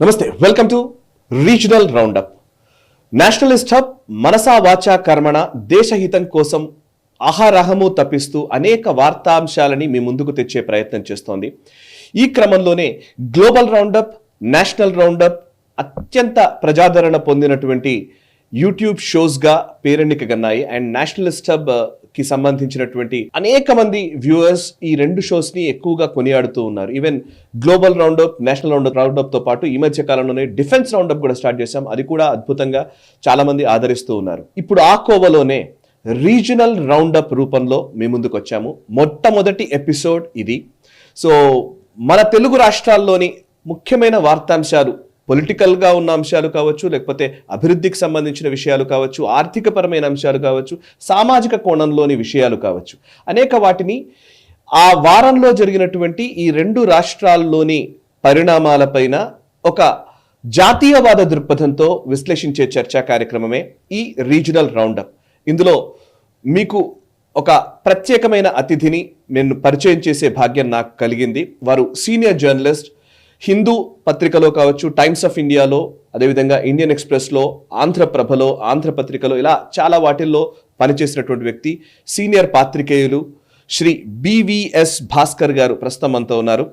నమస్తే, welcome to regional roundup. Nationalist hub మనసా వాచా కర్మణ దేశహితం కోసం అహరహము తప్పిస్తూ అనేక వార్తాంశాలని మీ ముందుకు తెచ్చే ప్రయత్నం చేస్తోంది. ఈ క్రమంలోనే గ్లోబల్ రౌండప్, నేషనల్ రౌండప్ అత్యంత ప్రజాదరణ పొందినటువంటి యూట్యూబ్ షోస్గా పేరెన్నికగన్నాయి. అండ్ నేషనలిస్ట్ హబ్ కి సంబంధించినటువంటి అనేక మంది వ్యూవర్స్ ఈ రెండు షోస్ ని ఎక్కువగా కొనియాడుతూ ఉన్నారు. Even global roundup, national roundup తో పాటు ఈ మధ్య కాలంలోనే డిఫెన్స్ రౌండప్ కూడా స్టార్ట్ చేశాం. అది కూడా అద్భుతంగా చాలా మంది ఆదరిస్తూ ఉన్నారు. ఇప్పుడు ఆ కోవలోనే రీజనల్ రౌండప్ రూపంలో మీ ముందుకు వచ్చాము. మొట్టమొదటి ఎపిసోడ్ ఇది. సో మన తెలుగు రాష్ట్రాల్లోని ముఖ్యమైన వార్తాంశాలు, పొలిటికల్గా ఉన్న అంశాలు కావచ్చు, లేకపోతే అభివృద్ధికి సంబంధించిన విషయాలు కావచ్చు, ఆర్థికపరమైన అంశాలు కావచ్చు, సామాజిక కోణంలోని విషయాలు కావచ్చు, అనేక వాటిని ఆ వారంలో జరిగినటువంటి ఈ రెండు రాష్ట్రాల్లోని పరిణామాలపైన ఒక జాతీయవాద దృక్పథంతో విశ్లేషించే చర్చా కార్యక్రమమే ఈ రీజనల్ రౌండప్. ఇందులో మీకు ఒక ప్రత్యేకమైన అతిథిని నేను పరిచయం చేసే భాగ్యం నాకు కలిగింది. వారు సీనియర్ జర్నలిస్ట్, హిందూ పత్రికలో కావచ్చు, టైమ్స్ ఆఫ్ ఇండియాలో, అదేవిధంగా ఇండియన్ ఎక్స్ప్రెస్లో, ఆంధ్రప్రభలో, ఆంధ్రపత్రికలో ఇలా చాలా వాటిల్లో పనిచేసినటువంటి వ్యక్తి, సీనియర్ పాత్రికేయులు శ్రీ బివిఎస్ భాస్కర్ గారు ప్రస్తుతం మనతో ఉన్నారు.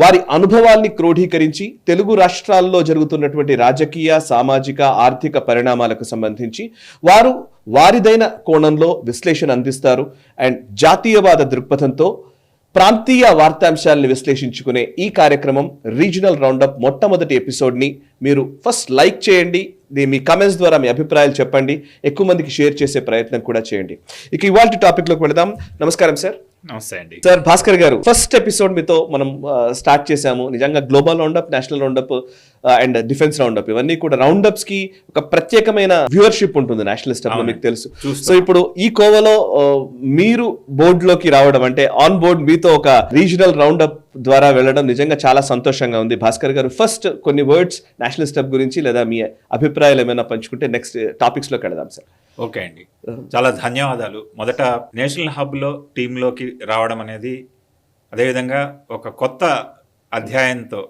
వారి అనుభవాల్ని క్రోఢీకరించి తెలుగు రాష్ట్రాల్లో జరుగుతున్నటువంటి రాజకీయ, సామాజిక, ఆర్థిక పరిణామాలకు సంబంధించి వారు వారిదైన కోణంలో విశ్లేషణ అందిస్తారు. అండ్ జాతీయవాద దృక్పథంతో ప్రాంతీయ వార్తాంశాలను విశ్లేషించుకునే ఈ కార్యక్రమం రీజనల్ రౌండప్ మొట్టమొదటి ఎపిసోడ్ని మీరు ఫస్ట్ లైక్ చేయండి. మీ కమెంట్స్ ద్వారా మీ అభిప్రాయాలు చెప్పండి. ఎక్కువ మందికి షేర్ చేసే ప్రయత్నం కూడా చేయండి. ఇక ఇవాళ టాపిక్లోకి వెళదాం. నమస్కారం సార్. నమస్తే అండి. సార్ భాస్కర్ గారు, ఫస్ట్ ఎపిసోడ్ మీతో మనం స్టార్ట్ చేశాము. నిజంగా global roundup, national roundup and defence roundup ఇవన్నీ కూడా రౌండప్స్ కి ఒక ప్రత్యేకమైన వ్యూవర్షిప్ ఉంటుంది నేషనలిస్ట్ హబ్ లో, మీకు తెలుసు. సో ఇప్పుడు ఈ కోవలో మీరు బోర్డులోకి రావడం, అంటే ఆన్ బోర్డ్ మీతో ఒక రీజనల్ రౌండప్ ద్వారా వెళ్ళడం నిజంగా చాలా సంతోషంగా ఉంది. భాస్కర్ గారు, ఫస్ట్ కొన్ని వర్డ్స్ నేషనలిస్ట్ హబ్ గురించి లేదా మీ అభిప్రాయాలు ఏమైనా పంచుకుంటే నెక్స్ట్ టాపిక్స్ లోకి వెళదాం సార్. ఓకే అండి, చాలా ధన్యవాదాలు. మొదట నేషనల్ హబ్లో టీంలోకి రావడం అనేది, అదేవిధంగా ఒక కొత్త అధ్యాయంతో,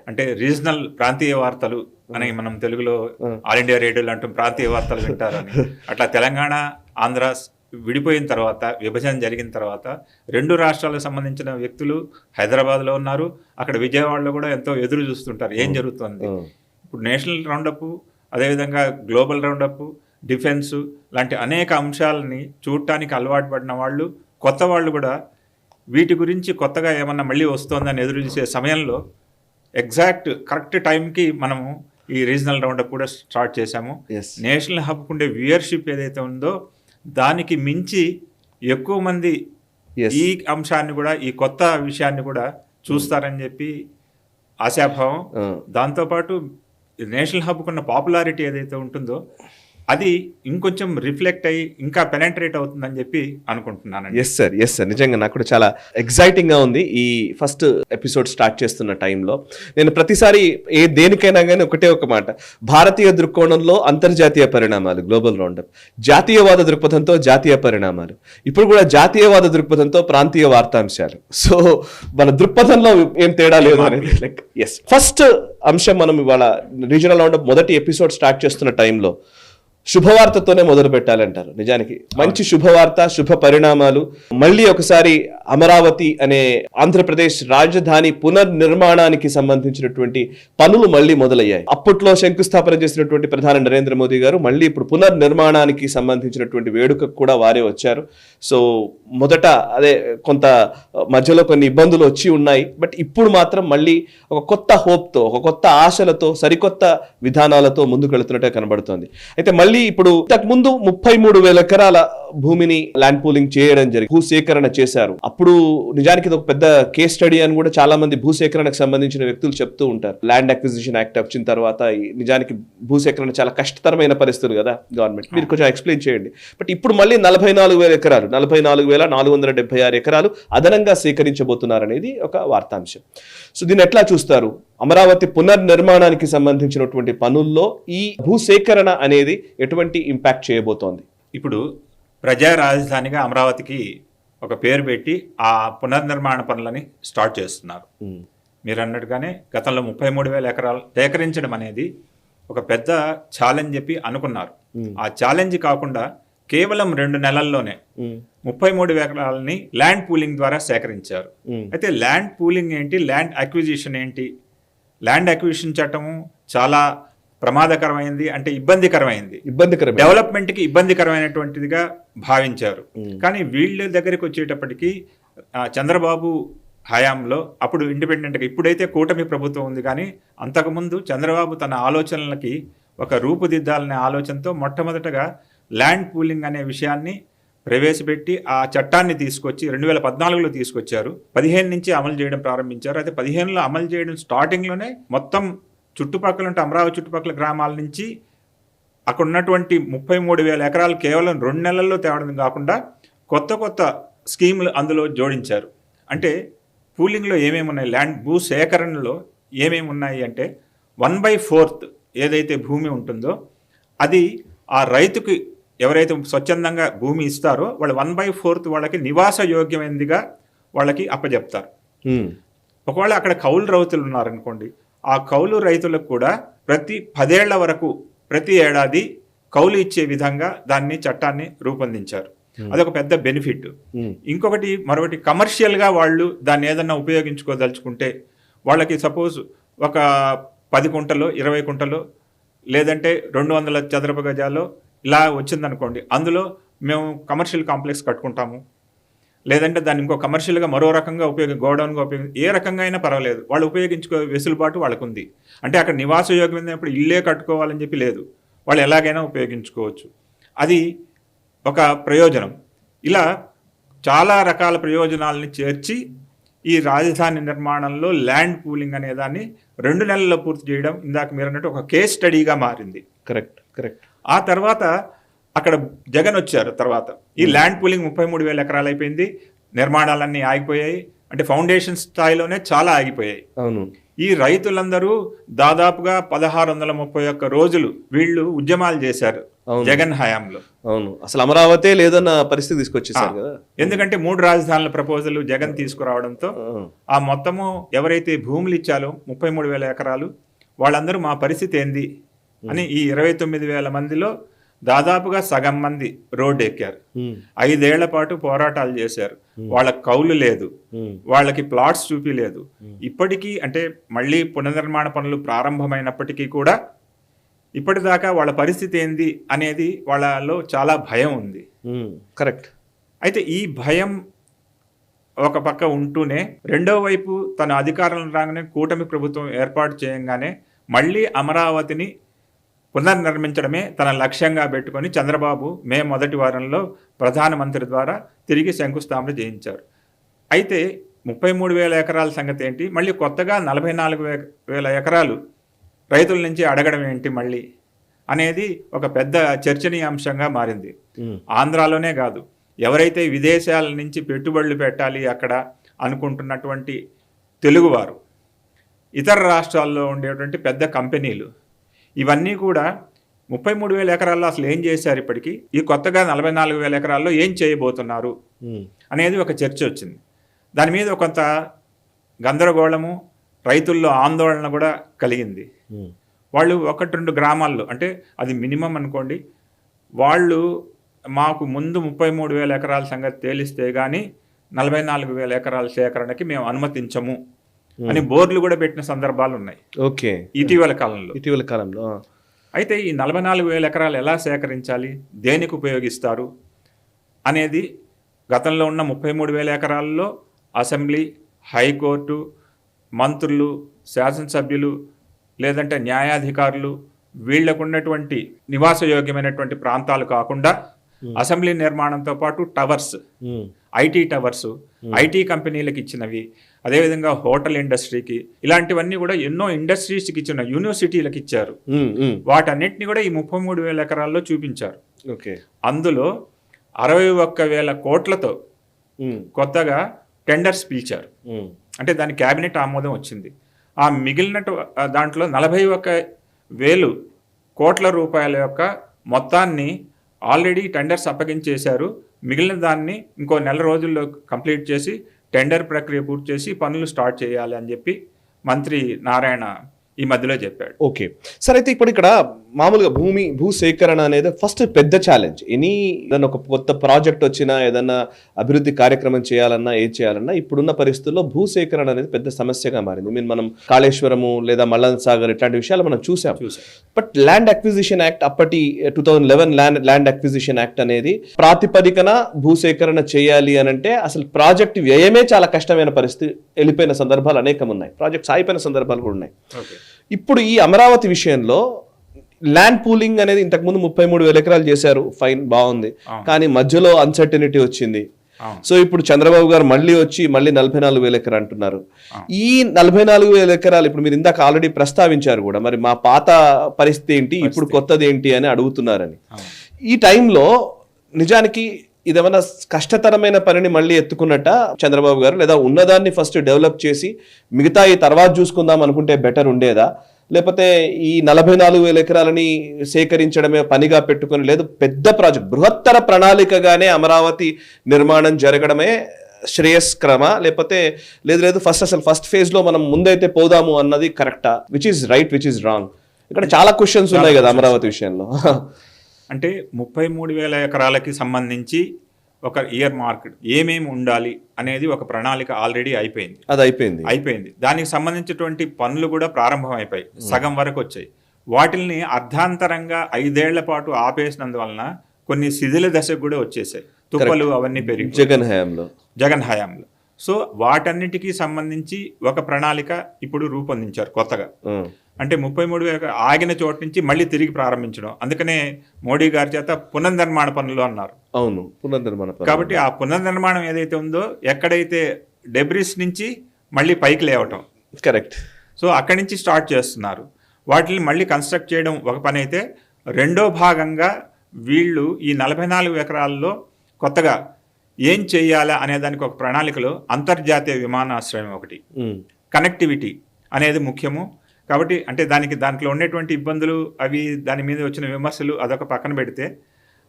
అంటే రీజనల్ ప్రాంతీయ వార్తలు అని మనం తెలుగులో ఆల్ ఇండియా రేడియోలు అంటూ ప్రాంతీయ వార్తలు వింటారని, అట్లా తెలంగాణ, ఆంధ్ర విడిపోయిన తర్వాత, విభజన జరిగిన తర్వాత రెండు రాష్ట్రాలకు సంబంధించిన వ్యక్తులు హైదరాబాద్లో ఉన్నారు. అక్కడ విజయవాడలో కూడా ఎంతో ఎదురు చూస్తుంటారు ఏం జరుగుతుంది. ఇప్పుడు నేషనల్ రౌండప్, అదేవిధంగా గ్లోబల్ రౌండప్, డిఫెన్స్ లాంటి అనేక అంశాలని చూడటానికి అలవాటు పడిన వాళ్ళు, కొత్త వాళ్ళు కూడా వీటి గురించి కొత్తగా ఏమన్నా మళ్ళీ వస్తుందని ఎదురు చూసే సమయంలో ఎగ్జాక్ట్ కరెక్ట్ టైంకి మనము ఈ రీజనల్ రౌండప్ కూడా స్టార్ట్ చేశాము. నేషనల్ హబ్కు ఉండే వ్యూయర్షిప్ ఏదైతే ఉందో దానికి మించి ఎక్కువ మంది ఈ అంశాన్ని కూడా, ఈ కొత్త విషయాన్ని కూడా చూస్తారని చెప్పి ఆశాభావం. దాంతోపాటు నేషనల్ హబ్కు ఉన్న పాపులారిటీ ఏదైతే ఉంటుందో అది ఇంకొంచెం రిఫ్లెక్ట్ అయ్యి ఇంకా పెనెట్రేట్ అవుతుందని చెప్పి అనుకుంటున్నాను. ఎస్ సార్, నిజంగా నాకు కూడా చాలా ఎక్సైటింగ్ గా ఉంది. ఈ ఫస్ట్ ఎపిసోడ్ స్టార్ట్ చేస్తున్న టైంలో నేను ప్రతిసారి దేనికైనా కానీ ఒకటే ఒక మాట, భారతీయ దృక్కోణంలో అంతర్జాతీయ పరిణామాలు గ్లోబల్ రౌండప్, జాతీయవాద దృక్పథంతో జాతీయ పరిణామాలు, ఇప్పుడు కూడా జాతీయవాద దృక్పథంతో ప్రాంతీయ వార్తాంశాలు. సో మన దృక్పథంలో ఏం తేడా లేదు అనేది లైక్ ఎస్. ఫస్ట్ అంశం, మనం ఇవాళ రీజనల్ రౌండప్ మొదటి ఎపిసోడ్ స్టార్ట్ చేస్తున్న టైంలో శుభవార్తతోనే మొదలు పెట్టాలంటారు. నిజానికి మంచి శుభవార్త, శుభ పరిణామాలు. మళ్ళీ ఒకసారి అమరావతి అనే ఆంధ్రప్రదేశ్ రాజధాని పునర్నిర్మాణానికి సంబంధించినటువంటి పనులు మళ్ళీ మొదలయ్యాయి. అప్పట్లో శంకుస్థాపన చేసినటువంటి ప్రధాని నరేంద్ర మోదీ గారు మళ్ళీ ఇప్పుడు పునర్నిర్మాణానికి సంబంధించినటువంటి వేడుకకు కూడా వారే వచ్చారు. సో మొదట అదే కొంత మధ్యలో కొన్ని ఇబ్బందులు వచ్చి ఉన్నాయి, బట్ ఇప్పుడు మాత్రం మళ్ళీ ఒక కొత్త హోప్తో, ఒక కొత్త ఆశలతో, సరికొత్త విధానాలతో ముందుకు వెళుతున్నట్టే కనబడుతోంది. అయితే మళ్ళీ ఇప్పుడు ఇంతకు ముందు 33,000 ఎకరాల భూమిని ల్యాండ్ పూలింగ్ చేయడం జరిగింది, భూసేకరణ చేశారు. అప్పుడు నిజానికి ఇది ఒక పెద్ద కేస్ స్టడీ అని కూడా చాలా మంది భూసేకరణకు సంబంధించిన వ్యక్తులు చెప్తూ ఉంటారు. ల్యాండ్ అక్విజిషన్ యాక్ట్ వచ్చిన తర్వాత నిజానికి భూసేకరణ చాలా కష్టతరమైన పరిస్థితులు కదా గవర్నమెంట్. మీరు కొంచెం ఎక్స్ప్లెయిన్ చేయండి. బట్ ఇప్పుడు మళ్ళీ 44,000 ఎకరాలు, 44,476 ఎకరాలు అదనంగా సేకరించబోతున్నారనేది ఒక వార్తాంశం. సో దీన్ని ఎట్లా చూస్తారు? అమరావతి పునర్నిర్మాణానికి సంబంధించినటువంటి పనుల్లో ఈ భూసేకరణ అనేది ఎటువంటి ఇంపాక్ట్ చేయబోతోంది? ఇప్పుడు ప్రజా రాజధానిగా అమరావతికి ఒక పేరు పెట్టి ఆ పునర్నిర్మాణ పనులని స్టార్ట్ చేస్తున్నారు. మీరు అన్నట్టుగానే గతంలో 33,000 ఎకరాలు సేకరించడం అనేది ఒక పెద్ద ఛాలెంజ్ చెప్పి అనుకున్నారు. ఆ ఛాలెంజ్ కాకుండా కేవలం 2 నెలల్లోనే 33 ఎకరాలని ల్యాండ్ పూలింగ్ ద్వారా సేకరించారు. అయితే ల్యాండ్ పూలింగ్ ఏంటి, ల్యాండ్ అక్విజిషన్ ఏంటి? ల్యాండ్ అక్విజిషన్ చట్టము చాలా ప్రమాదకరమైంది, అంటే ఇబ్బందికరమైంది, డెవలప్మెంట్కి ఇబ్బందికరమైనటువంటిదిగా భావించారు. కానీ వీళ్ళ దగ్గరికి వచ్చేటప్పటికి చంద్రబాబు హయాంలో, అప్పుడు ఇండిపెండెంట్గా, ఇప్పుడైతే కూటమి ప్రభుత్వం ఉంది, కానీ అంతకుముందు చంద్రబాబు తన ఆలోచనలకి ఒక రూపుదిద్దాలనే ఆలోచనతో మొట్టమొదటగా ల్యాండ్ పూలింగ్ అనే విషయాన్ని ప్రవేశపెట్టి ఆ చట్టాన్ని తీసుకొచ్చి 2014లో తీసుకొచ్చారు. 15 నుంచి అమలు చేయడం ప్రారంభించారు. అయితే 15లో అమలు చేయడం స్టార్టింగ్లోనే మొత్తం చుట్టుపక్కల ఉంటే అమరావతి చుట్టుపక్కల గ్రామాల నుంచి అక్కడ ఉన్నటువంటి 33,000 ఎకరాలు కేవలం 2 నెలల్లో తేవడం కాకుండా కొత్త కొత్త స్కీములు అందులో జోడించారు. అంటే పూలింగ్లో ఏమేమి ఉన్నాయి, ల్యాండ్ భూ సేకరణలో ఏమేమి ఉన్నాయి అంటే 1/4 ఏదైతే భూమి ఉంటుందో అది ఆ రైతుకి ఎవరైతే స్వచ్ఛందంగా భూమి ఇస్తారో వాళ్ళు 1/4 వాళ్ళకి నివాస యోగ్యమైనదిగా వాళ్ళకి అప్పచెప్తారు. ఒకవేళ అక్కడ కౌలు రైతులు ఉన్నారనుకోండి, ఆ కౌలు రైతులకు కూడా ప్రతి 10 ఏళ్ల వరకు ప్రతి ఏడాది కౌలు ఇచ్చే విధంగా దాన్ని చట్టాన్ని రూపొందించారు. అదొక పెద్ద బెనిఫిట్. ఇంకొకటి మరొకటి కమర్షియల్గా వాళ్ళు దాన్ని ఏదన్నా ఉపయోగించుకోదలుచుకుంటే వాళ్ళకి సపోజ్ ఒక 10 కుంటలో 20 కుంటలో లేదంటే 200 చదరపు గజాల్లో ఇలా వచ్చిందనుకోండి, అందులో మేము కమర్షియల్ కాంప్లెక్స్ కట్టుకుంటాము, లేదంటే దాన్ని ఇంకో కమర్షియల్గా మరో రకంగా గోడౌన్గా ఏ రకంగా అయినా పర్వాలేదు, వాళ్ళు ఉపయోగించుకో వెసులుబాటు వాళ్ళకు ఉంది. అంటే అక్కడ నివాస యోగ్యమైనప్పుడు ఇల్లే కట్టుకోవాలని చెప్పి లేదు, వాళ్ళు ఎలాగైనా ఉపయోగించుకోవచ్చు. అది ఒక ప్రయోజనం. ఇలా చాలా రకాల ప్రయోజనాలని చేర్చి ఈ రాజధాని నిర్మాణంలో ల్యాండ్ పూలింగ్ అనే దాన్ని 2 నెలల్లో పూర్తి చేయడం ఇందాక మీరు అన్నట్టు ఒక కేస్ స్టడీగా మారింది. కరెక్ట్. ఆ తర్వాత అక్కడ జగన్ వచ్చారు. తర్వాత ఈ ల్యాండ్ పూలింగ్ 33,000 ఎకరాలు అయిపోయింది, నిర్మాణాలన్నీ ఆగిపోయాయి, అంటే ఫౌండేషన్ స్థాయిలోనే చాలా ఆగిపోయాయి. అవును. ఈ రైతులందరూ దాదాపుగా 1631 రోజులు వీళ్ళు ఉద్యమాలు చేశారు జగన్ హయాంలో. అవును, అసలు అమరావతి లేదన్న పరిస్థితి తీసుకొచ్చేసారు కదా. ఎందుకంటే 3 రాజధానుల ప్రపోజల్ జగన్ తీసుకురావడంతో ఆ మొత్తము ఎవరైతే భూములు ఇచ్చారో 33,000 ఎకరాలు వాళ్ళందరూ మా పరిస్థితి ఏంది అని ఈ 29,000 మందిలో దాదాపుగా సగం మంది రోడ్డు ఎక్కారు. 5 ఏళ్ల పాటు పోరాటాలు చేశారు. వాళ్ళకి కౌలు లేదు, వాళ్ళకి ప్లాట్స్ చూపిలేదు. ఇప్పటికీ అంటే మళ్ళీ పునర్నిర్మాణ పనులు ప్రారంభమైనప్పటికీ కూడా ఇప్పటిదాకా వాళ్ళ పరిస్థితి ఏంది అనేది వాళ్ళలో చాలా భయం ఉంది. కరెక్ట్. అయితే ఈ భయం ఒక పక్క ఉంటూనే రెండో వైపు తన అధికారంలో రాగానే కూటమి ప్రభుత్వం ఏర్పాటు చేయంగానే మళ్ళీ అమరావతిని పునర్నిర్మించడమే తన లక్ష్యంగా పెట్టుకొని చంద్రబాబు మే 1వ వారంలో ప్రధానమంత్రి ద్వారా తిరిగి శంకుస్థాపన చేయించారు. అయితే 33,000 ఎకరాల సంగతి ఏంటి, మళ్ళీ కొత్తగా 44,000 ఎకరాలు రైతుల నుంచి అడగడం ఏంటి మళ్ళీ అనేది ఒక పెద్ద చర్చనీయాంశంగా మారింది. ఆంధ్రాలోనే కాదు, ఎవరైతే విదేశాల నుంచి పెట్టుబడులు పెట్టాలి అక్కడ అనుకుంటున్నటువంటి తెలుగువారు, ఇతర రాష్ట్రాల్లో ఉండేటువంటి పెద్ద కంపెనీలు, ఇవన్నీ కూడా 33,000 ఎకరాల్లో అసలు ఏం చేశారు, ఇప్పటికీ ఈ కొత్తగా 44,000 ఎకరాల్లో ఏం చేయబోతున్నారు అనేది ఒక చర్చ వచ్చింది. దాని మీద కొంత గందరగోళము, రైతుల్లో ఆందోళన కూడా కలిగింది. వాళ్ళు 1-2 గ్రామాల్లో, అంటే అది మినిమం అనుకోండి, వాళ్ళు మాకు ముందు 33,000 ఎకరాల సంగతి తేలిస్తే కానీ 44,000 ఎకరాల సేకరణకి మేము అనుమతించము అని బోర్డులు కూడా పెట్టిన సందర్భాలు ఉన్నాయి. ఓకే. ఇటీవల కాలంలో. అయితే ఈ 44,000 ఎకరాలు ఎలా సేకరించాలి, దేనికి ఉపయోగిస్తారు అనేది గతంలో ఉన్న 33,000 ఎకరాల్లో అసెంబ్లీ, హైకోర్టు, మంత్రులు, శాసనసభ్యులు లేదంటే న్యాయాధికారులు వీళ్లకు ఉన్నటువంటి నివాసయోగ్యమైనటువంటి ప్రాంతాలు కాకుండా అసెంబ్లీ నిర్మాణంతో పాటు టవర్స్, ఐటీ టవర్స్, ఐటీ కంపెనీలకు ఇచ్చినవి, అదేవిధంగా హోటల్ ఇండస్ట్రీకి, ఇలాంటివన్నీ కూడా ఎన్నో ఇండస్ట్రీస్కి ఇచ్చిన, యూనివర్సిటీలకు ఇచ్చారు. వాటన్నిటిని కూడా ఈ 33,000 ఎకరాల్లో చూపించారు. అందులో 61,000 కోట్లతో కొత్తగా టెండర్స్ పిలిచారు. అంటే దాని క్యాబినెట్ ఆమోదం వచ్చింది. ఆ మిగిలిన దాంట్లో 41,000 కోట్ల రూపాయల యొక్క మొత్తాన్ని ఆల్రెడీ టెండర్స్ అప్పగించేశారు. మిగిలిన దాన్ని ఇంకో నెల రోజుల్లో కంప్లీట్ చేసి టెండర్ ప్రక్రియ పూర్తి చేసి పనులు స్టార్ట్ చేయాలి అని చెప్పి మంత్రి నారాయణ ఈ మధ్యలో చెప్పాడు. ఓకే సార్, అయితే ఇప్పుడు ఇక్కడ మామూలుగా భూ సేకరణ అనేది ఫస్ట్ పెద్ద ఛాలెంజ్. ఏదైనా ఒక కొత్త ప్రాజెక్ట్ వచ్చినా, ఏదైనా అభివృద్ధి కార్యక్రమం చేయాలన్నా, ఏది చేయాలన్నా ఇప్పుడున్న పరిస్థితుల్లో భూ సేకరణ అనేది పెద్ద సమస్యగా మారింది. మనం కాళేశ్వరము లేదా మల్లన్ సాగర్ ఇట్లాంటి విషయాలు మనం చూసాం. బట్ ల్యాండ్ అక్విజిషన్ యాక్ట్, అప్పటి 2011 ల్యాండ్ అక్విజిషన్ యాక్ట్ అనేది ప్రాతిపదికన భూసేకరణ చేయాలి అని అంటే అసలు ప్రాజెక్ట్ వ్యయమే చాలా కష్టమైన పరిస్థితి వెళ్ళిపోయిన సందర్భాలు అనేకం ఉన్నాయి. ప్రాజెక్ట్స్ ఆగిపోయిన సందర్భాలు కూడా ఉన్నాయి. ఇప్పుడు ఈ అమరావతి విషయంలో ల్యాండ్ పూలింగ్ అనేది ఇంతకుముందు 33,000 ఎకరాలు చేశారు, ఫైన్, బాగుంది. కానీ మధ్యలో అన్సర్టనిటీ వచ్చింది. సో ఇప్పుడు చంద్రబాబు గారు మళ్ళీ 44,000 ఎకరాలు అంటున్నారు. ఈ 44,000 ఎకరాలు ఇప్పుడు మీరు ఇందాక ఆల్రెడీ ప్రస్తావించారు కూడా, మరి మా పాత పరిస్థితి ఏంటి, ఇప్పుడు కొత్తది ఏంటి అని అడుగుతున్నారని. ఈ టైంలో నిజానికి ఇదేమన్నా కష్టతరమైన పనిని మళ్ళీ ఎత్తుకున్నట్ట చంద్రబాబు గారు, లేదా ఉన్నదాన్ని ఫస్ట్ డెవలప్ చేసి మిగతా ఈ తర్వాత చూసుకుందాం అనుకుంటే బెటర్ ఉండేదా, లేకపోతే ఈ 44,000 ఎకరాలని సేకరించడమే పనిగా పెట్టుకుని, లేదు పెద్ద ప్రాజెక్ట్ బృహత్తర ప్రణాళికగానే అమరావతి నిర్మాణం జరగడమే శ్రేయస్క్రమ, లేకపోతే లేదు ఫస్ట్ ఫేజ్ లో మనం ముందైతే పోదాము అన్నది కరెక్టా? Which is right, which is wrong? ఇక్కడ చాలా క్వశ్చన్స్ ఉన్నాయి కదా అమరావతి విషయంలో. అంటే 33,000 ఎకరాలకి సంబంధించి ఒక ఇయర్ మార్కెట్ ఏమేమి ఉండాలి అనేది ఒక ప్రణాళిక ఆల్రెడీ అయిపోయింది. అది అయిపోయింది. దానికి సంబంధించినటువంటి పనులు కూడా ప్రారంభం అయిపోయి సగం వరకు వచ్చాయి. వాటిల్ని అర్ధాంతరంగా 5 ఏళ్ల పాటు ఆపేసినందువలన కొన్ని శిథిల దశకు కూడా వచ్చేసాయి. తుప్పలు అవన్నీ పెరిగి జగన్ హయాంలో. సో వాటన్నిటికీ సంబంధించి ఒక ప్రణాళిక ఇప్పుడు రూపొందించారు కొత్తగా. అంటే 33,000 ఆగిన చోటు నుంచి మళ్ళీ తిరిగి ప్రారంభించడం. అందుకనే మోడీ గారి చేత పునర్నిర్మాణ పనులు అన్నారు. అవును, పునర్నిర్మాణ. కాబట్టి ఆ పునర్నిర్మాణం ఏదైతే ఉందో, ఎక్కడైతే డెబ్రిస్ నుంచి మళ్ళీ పైకి లేవటం, కరెక్ట్. సో అక్కడి నుంచి స్టార్ట్ చేస్తున్నారు. వాటిని మళ్ళీ కన్స్ట్రక్ట్ చేయడం ఒక పని అయితే, రెండో భాగంగా వీళ్ళు ఈ 44 ఎకరాల్లో కొత్తగా ఏం చేయాలా అనే దానికి ఒక ప్రణాళికలో అంతర్జాతీయ విమానాశ్రయం ఒకటి, కనెక్టివిటీ అనేది ముఖ్యము. కాబట్టి అంటే దాంట్లో ఉండేటువంటి ఇబ్బందులు, అవి దాని మీద వచ్చిన విమర్శలు అదొక పక్కన పెడితే,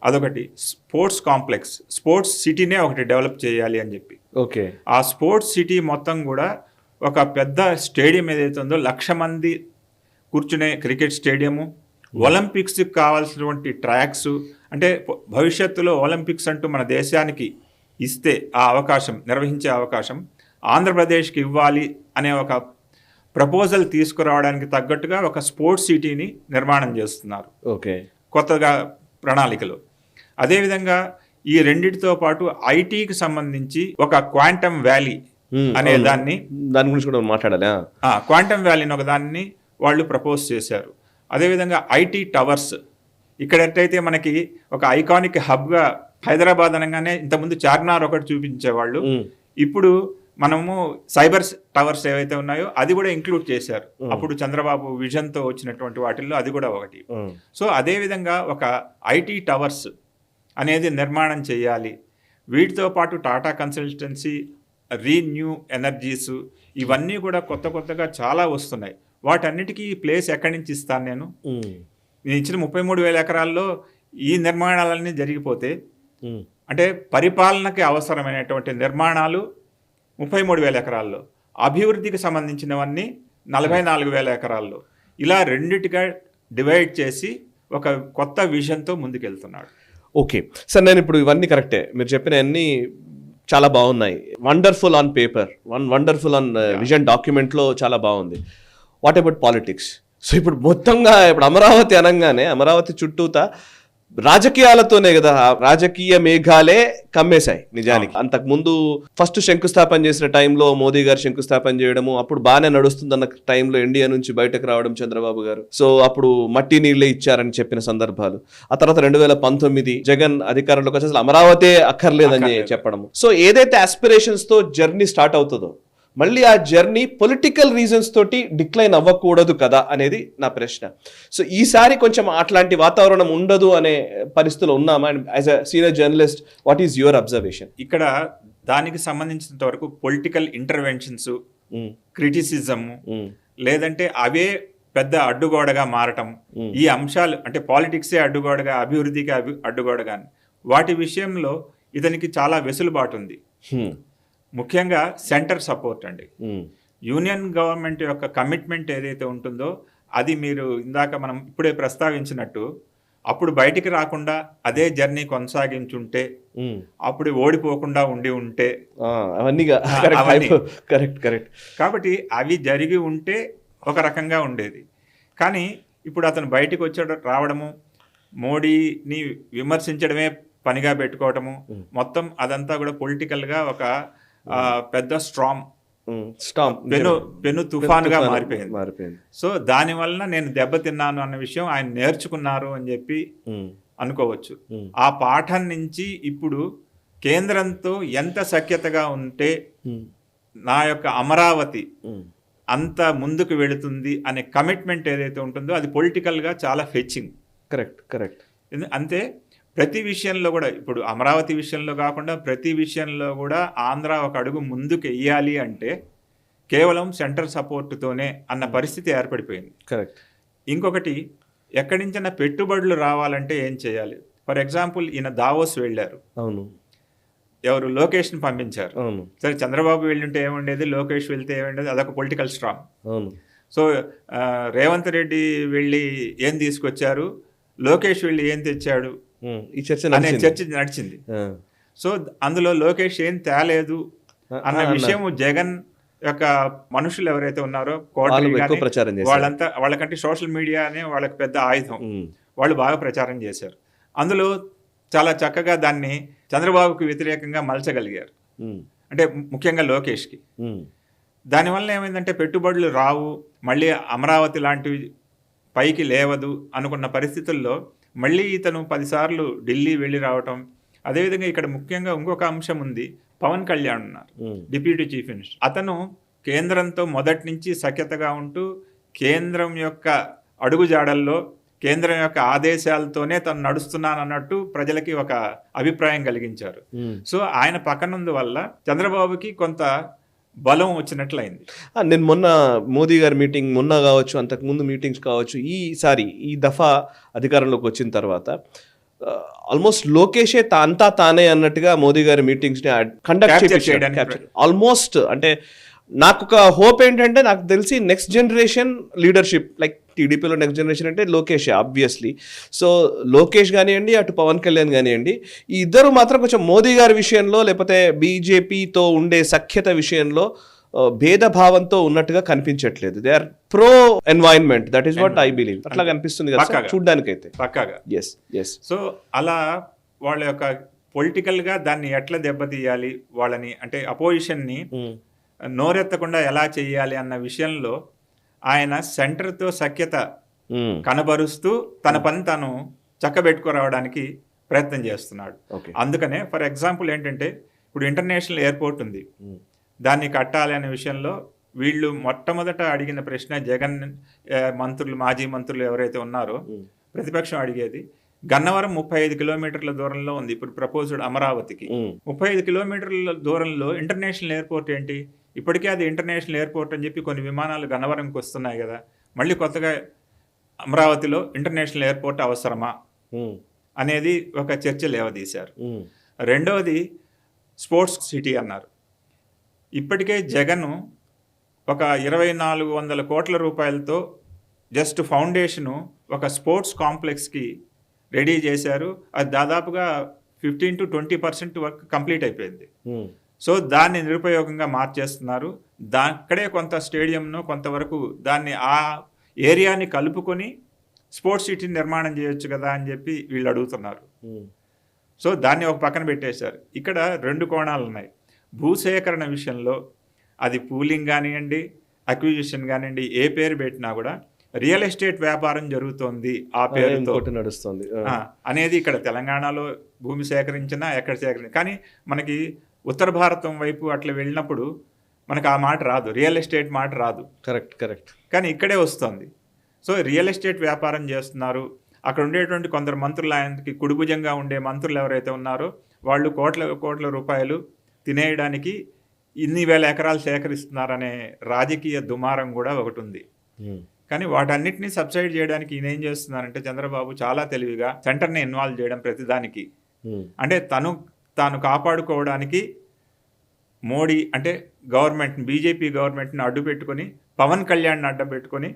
అదొకటి స్పోర్ట్స్ కాంప్లెక్స్, స్పోర్ట్స్ సిటీనే ఒకటి డెవలప్ చేయాలి అని చెప్పి. ఓకే, ఆ స్పోర్ట్స్ సిటీ మొత్తం కూడా ఒక పెద్ద స్టేడియం ఏదైతే ఉందో, 1,00,000 మంది కూర్చునే క్రికెట్ స్టేడియము, ఒలింపిక్స్కి కావాల్సినటువంటి ట్రాక్స్, అంటే భవిష్యత్తులో ఒలింపిక్స్ అంటూ మన దేశానికి ఇస్తే ఆ అవకాశం, నిర్వహించే అవకాశం ఆంధ్రప్రదేశ్కి ఇవ్వాలి అనే ఒక ప్రపోజల్ తీసుకురావడానికి తగ్గట్టుగా ఒక స్పోర్ట్స్ సిటీని నిర్మాణం చేస్తున్నారు. ఓకే, కొత్తగా ప్రణాళికలో. అదేవిధంగా ఈ రెండిటితో పాటు ఐటీకి సంబంధించి ఒక క్వాంటమ్ వ్యాలీ అనే దాని గురించి కూడా మాట్లాడాలి. క్వాంటమ్ వ్యాలీని ఒక దాన్ని వాళ్ళు ప్రపోజ్ చేశారు. అదేవిధంగా ఐటీ టవర్స్, ఇక్కడ ఎట్టయితే మనకి ఒక ఐకానిక్ హబ్గా హైదరాబాద్ అనగానే ఇంతకుముందు చార్మినార్ ఒకటి చూపించేవాళ్ళు, ఇప్పుడు మనము సైబర్ టవర్స్ ఏవైతే ఉన్నాయో అది కూడా ఇంక్లూడ్ చేశారు. అప్పుడు చంద్రబాబు విజన్తో వచ్చినటువంటి వాటిల్లో అది కూడా ఒకటి. సో అదేవిధంగా ఒక ఐటీ టవర్స్ అనేది నిర్మాణం చేయాలి. వీటితో పాటు టాటా కన్సల్టెన్సీ, రీన్యూ ఎనర్జీస్, ఇవన్నీ కూడా కొత్తగా చాలా వస్తున్నాయి. వాటన్నిటికీ ప్లేస్ ఎక్కడి నుంచి ఇస్తాను నేను ఇచ్చిన 33,000 ఎకరాల్లో ఈ నిర్మాణాలన్నీ జరిగిపోతే, అంటే పరిపాలనకి అవసరమైనటువంటి నిర్మాణాలు 33,000 ఎకరాల్లో, అభివృద్ధికి సంబంధించినవన్నీ 44,000 ఎకరాల్లో, ఇలా రెండిటిగా డివైడ్ చేసి ఒక కొత్త విజన్తో ముందుకెళ్తున్నాడు. ఓకే సార్, నేను ఇప్పుడు ఇవన్నీ కరెక్టే, మీరు చెప్పిన అన్ని చాలా బాగున్నాయి. Wonderful on paper, wonderful on vision డాక్యుమెంట్లో చాలా బాగుంది. What about politics? సో ఇప్పుడు మొత్తంగా ఇప్పుడు అమరావతి అనగానే అమరావతి చుట్టూతా రాజకీయాలతోనే కదా, రాజకీయ మేఘాలే కమ్మేశాయి నిజానికి. అంతకుముందు ఫస్ట్ శంకుస్థాపన చేసిన టైంలో మోదీ గారు శంకుస్థాపన చేయడము, అప్పుడు బాగానే నడుస్తుందన్న టైంలో ఎన్డీఏ నుంచి బయటకు రావడం చంద్రబాబు గారు, సో అప్పుడు మట్టి నీళ్ళే ఇచ్చారని చెప్పిన సందర్భాలు. ఆ తర్వాత 2019 జగన్ అధికారంలోకి వచ్చి అసలు అమరావతి అక్కర్లేదని చెప్పడము. సో ఏదైతే ఆస్పిరేషన్స్ తో జర్నీ స్టార్ట్ అవుతుందో, మళ్ళీ ఆ జర్నీ పొలిటికల్ రీజన్స్ తోటి డిక్లైన్ అవ్వకూడదు కదా అనేది నా ప్రశ్న. సో ఈసారి కొంచెం అట్లాంటి వాతావరణం ఉండదు అనే పరిస్థితులు ఉన్నామా? As a senior journalist, what is your observation? ఇక్కడ దానికి సంబంధించినంత వరకు పొలిటికల్ ఇంటర్వెన్షన్స్, క్రిటిసిజం, లేదంటే అవే పెద్ద అడ్డుగోడగా మారటం, ఈ అంశాలు అంటే పాలిటిక్సే అడ్డుగోడగా, అభివృద్ధికి అడ్డుగోడగా, వాటి విషయంలో ఇతనికి చాలా వెసులుబాటు ఉంది. ముఖ్యంగా సెంటర్ సపోర్ట్ అండి. యూనియన్ గవర్నమెంట్ యొక్క కమిట్మెంట్ ఏదైతే ఉంటుందో అది మీరు ఇందాక మనం ఇప్పుడే ప్రస్తావించినట్టు అప్పుడు బయటికి రాకుండా అదే జర్నీ కొనసాగించుంటే, అప్పుడు ఓడిపోకుండా ఉండి ఉంటే, అవన్నీ కరెక్ట్ కరెక్ట్. కాబట్టి అవి జరిగి ఉంటే ఒక రకంగా ఉండేది. కానీ ఇప్పుడు అతను బయటికి రావడము, మోడీని విమర్శించడమే పనిగా పెట్టుకోవటము, మొత్తం అదంతా కూడా పొలిటికల్గా ఒక పెద్ద పెను తుఫానుగా మారిపోయింది. సో దాని వలన నేను దెబ్బతిన్నాను అన్న విషయం ఆయన నేర్చుకున్నారు అని చెప్పి అనుకోవచ్చు. ఆ పాఠం నుంచి ఇప్పుడు కేంద్రంతో ఎంత సఖ్యతగా ఉంటే నా యొక్క అమరావతి అంత ముందుకు వెళుతుంది అనే కమిట్మెంట్ ఏదైతే ఉంటుందో అది పొలిటికల్గా చాలా ఫెచ్చింగ్. కరెక్ట్. అంతే ప్రతి విషయంలో కూడా, ఇప్పుడు అమరావతి విషయంలో కాకుండా ప్రతి విషయంలో కూడా ఆంధ్ర ఒక అడుగు ముందుకు వెయ్యాలి అంటే కేవలం సెంట్రల్ సపోర్టుతోనే అన్న పరిస్థితి ఏర్పడిపోయింది. కరెక్ట్. ఇంకొకటి, ఎక్కడి నుంచైనా పెట్టుబడులు రావాలంటే ఏం చేయాలి? ఫర్ ఎగ్జాంపుల్ ఈయన దావోస్ వెళ్ళారు. అవును. ఎవరు? లోకేష్ని పంపించారు. అవును. సరే, చంద్రబాబు వెళ్ళుంటే ఏముండేది, లోకేష్ వెళ్తే ఏముండేది, అదొక పొలిటికల్ స్ట్రాంగ్. అవును. సో రేవంత్ రెడ్డి వెళ్ళి ఏం తీసుకొచ్చారు, లోకేష్ వెళ్ళి ఏం తెచ్చాడు ఈ చర్చ నడిచింది. సో అందులో లోకేష్ ఏం తేలేదు అన్న విషయం జగన్ యొక్క మనుషులు ఎవరైతే ఉన్నారో వాళ్ళకంటే సోషల్ మీడియా అనే వాళ్ళకి పెద్ద ఆయుధం, వాళ్ళు బాగా ప్రచారం చేశారు. అందులో చాలా చక్కగా దాన్ని చంద్రబాబుకి వ్యతిరేకంగా మలచగలిగారు, అంటే ముఖ్యంగా లోకేష్కి. దానివల్ల ఏమైందంటే పెట్టుబడులు రావు, మళ్ళీ అమరావతి లాంటివి పైకి లేవదు అనుకున్న పరిస్థితుల్లో మళ్ళీ ఇతను 10 సార్లు ఢిల్లీ వెళ్ళి రావటం. అదేవిధంగా ఇక్కడ ముఖ్యంగా ఇంకొక అంశం ఉంది. పవన్ కళ్యాణ్ ఉన్నారు, డిప్యూటీ చీఫ్ మినిస్టర్. అతను కేంద్రంతో మొదటి నుంచి సఖ్యతగా ఉంటూ కేంద్రం యొక్క అడుగుజాడల్లో, కేంద్రం యొక్క ఆదేశాలతోనే తను నడుస్తున్నాను అన్నట్టు ప్రజలకి ఒక అభిప్రాయం కలిగించారు. సో ఆయన పక్కనుందు వల్ల చంద్రబాబుకి కొంత బలం వచ్చినట్లయింది. నేను మొన్న మోదీ గారి మీటింగ్ మొన్న కావచ్చు, అంతకుముందు మీటింగ్స్ కావచ్చు, ఈ దఫా అధికారంలోకి వచ్చిన తర్వాత ఆల్మోస్ట్ లోకేషే అంతా తానే అన్నట్టుగా మోదీ గారి మీటింగ్స్ని కండక్ట్ చేయడానికి ఆల్మోస్ట్. అంటే నాకు ఒక హోప్ ఏంటంటే, నాకు తెలిసి నెక్స్ట్ జనరేషన్ లీడర్షిప్, లైక్ టీడీపీలో నెక్స్ట్ జనరేషన్ అంటే లోకేష్ ఆబ్వియస్లీ. సో లోకేష్ కానివ్వండి, అటు పవన్ కళ్యాణ్ కానివ్వండి, ఈ ఇద్దరు మాత్రం కొంచెం మోదీ గారి విషయంలో లేకపోతే బీజేపీతో ఉండే సఖ్యత విషయంలో భేదభావంతో ఉన్నట్టుగా కనిపించట్లేదు. They are pro environment, that is what I believe. అట్లా కనిపిస్తుంది కదా చూడ్డానికైతే. పక్కాగా. ఎస్. సో అలా వాళ్ళ యొక్క పొలిటికల్గా దాన్ని ఎట్లా దెబ్బతీయాలి వాళ్ళని, అంటే అపోజిషన్ని నోరెత్తకుండా ఎలా చేయాలి అన్న విషయంలో ఆయన సెంటర్తో సఖ్యత కనబరుస్తూ తన పని తాను చక్కబెట్టుకురావడానికి ప్రయత్నం చేస్తున్నాడు. అందుకనే ఫర్ ఎగ్జాంపుల్ ఏంటంటే, ఇప్పుడు ఇంటర్నేషనల్ ఎయిర్పోర్ట్ ఉంది, దాన్ని కట్టాలి అనే విషయంలో వీళ్ళు మొట్టమొదట అడిగిన ప్రశ్న, జగన్ మంత్రులు, మాజీ మంత్రులు ఎవరైతే ఉన్నారో ప్రతిపక్షం అడిగేది, గన్నవరం 35 కిలోమీటర్ల దూరంలో ఉంది ఇప్పుడు ప్రపోజ్డ్ అమరావతికి. 35 కిలోమీటర్ల దూరంలో ఇంటర్నేషనల్ ఎయిర్పోర్ట్ ఏంటి? ఇప్పటికే అది ఇంటర్నేషనల్ ఎయిర్పోర్ట్ అని చెప్పి కొన్ని విమానాలు గన్నవరంకి వస్తున్నాయి కదా, మళ్ళీ కొత్తగా అమరావతిలో ఇంటర్నేషనల్ ఎయిర్పోర్ట్ అవసరమా అనేది ఒక చర్చ లేవదీశారు. రెండవది స్పోర్ట్స్ సిటీ అన్నారు. ఇప్పటికే జగన్ ఒక 2400 కోట్ల రూపాయలతో జస్ట్ ఫౌండేషను ఒక స్పోర్ట్స్ కాంప్లెక్స్కి రెడీ చేశారు. అది దాదాపుగా 15 to 20% వర్క్ కంప్లీట్ అయిపోయింది. సో దాన్ని నిరుపయోగంగా మార్చేస్తున్నారు. అక్కడే కొంత స్టేడియంను కొంతవరకు దాన్ని ఆ ఏరియాని కలుపుకొని స్పోర్ట్స్ సిటీ నిర్మాణం చేయొచ్చు కదా అని చెప్పి వీళ్ళు అడుగుతున్నారు. సో దాన్ని ఒక పక్కన పెట్టేశారు. ఇక్కడ 2 కోణాలు ఉన్నాయి. భూసేకరణ విషయంలో అది పూలింగ్ కానివ్వండి, అక్విజిషన్ కానివ్వండి, ఏ పేరు పెట్టినా కూడా రియల్ ఎస్టేట్ వ్యాపారం జరుగుతోంది ఆ పేరుతో నడుస్తుంది అనేది ఇక్కడ తెలంగాణలో భూమి సేకరించినా ఎక్కడ సేకరించినా. కానీ మనకి ఉత్తర భారతం వైపు అట్లా వెళ్ళినప్పుడు మనకు ఆ మాట రాదు, రియల్ ఎస్టేట్ మాట రాదు. కరెక్ట్. కానీ ఇక్కడే వస్తుంది. సో రియల్ ఎస్టేట్ వ్యాపారం చేస్తున్నారు. అక్కడ ఉండేటువంటి కొందరు మంత్రులు, ఆయనకి కుడిభుజంగా ఉండే మంత్రులు ఎవరైతే ఉన్నారో వాళ్ళు కోట్ల రూపాయలు తినేయడానికి ఇన్ని వేల ఎకరాలు సేకరిస్తున్నారనే రాజకీయ దుమారం కూడా ఒకటి ఉంది. కానీ వాటన్నిటిని సబ్సైడ్ చేయడానికి ఈయన ఏం చేస్తున్నారంటే, చంద్రబాబు చాలా తెలివిగా సెంటర్ని ఇన్వాల్వ్ చేయడం ప్రతిదానికి. అంటే తాను కాపాడుకోవడానికి మోడీ అంటే గవర్నమెంట్ బీజేపీ గవర్నమెంట్ని అడ్డు పెట్టుకొని పవన్ కళ్యాణ్ని అడ్డం పెట్టుకొని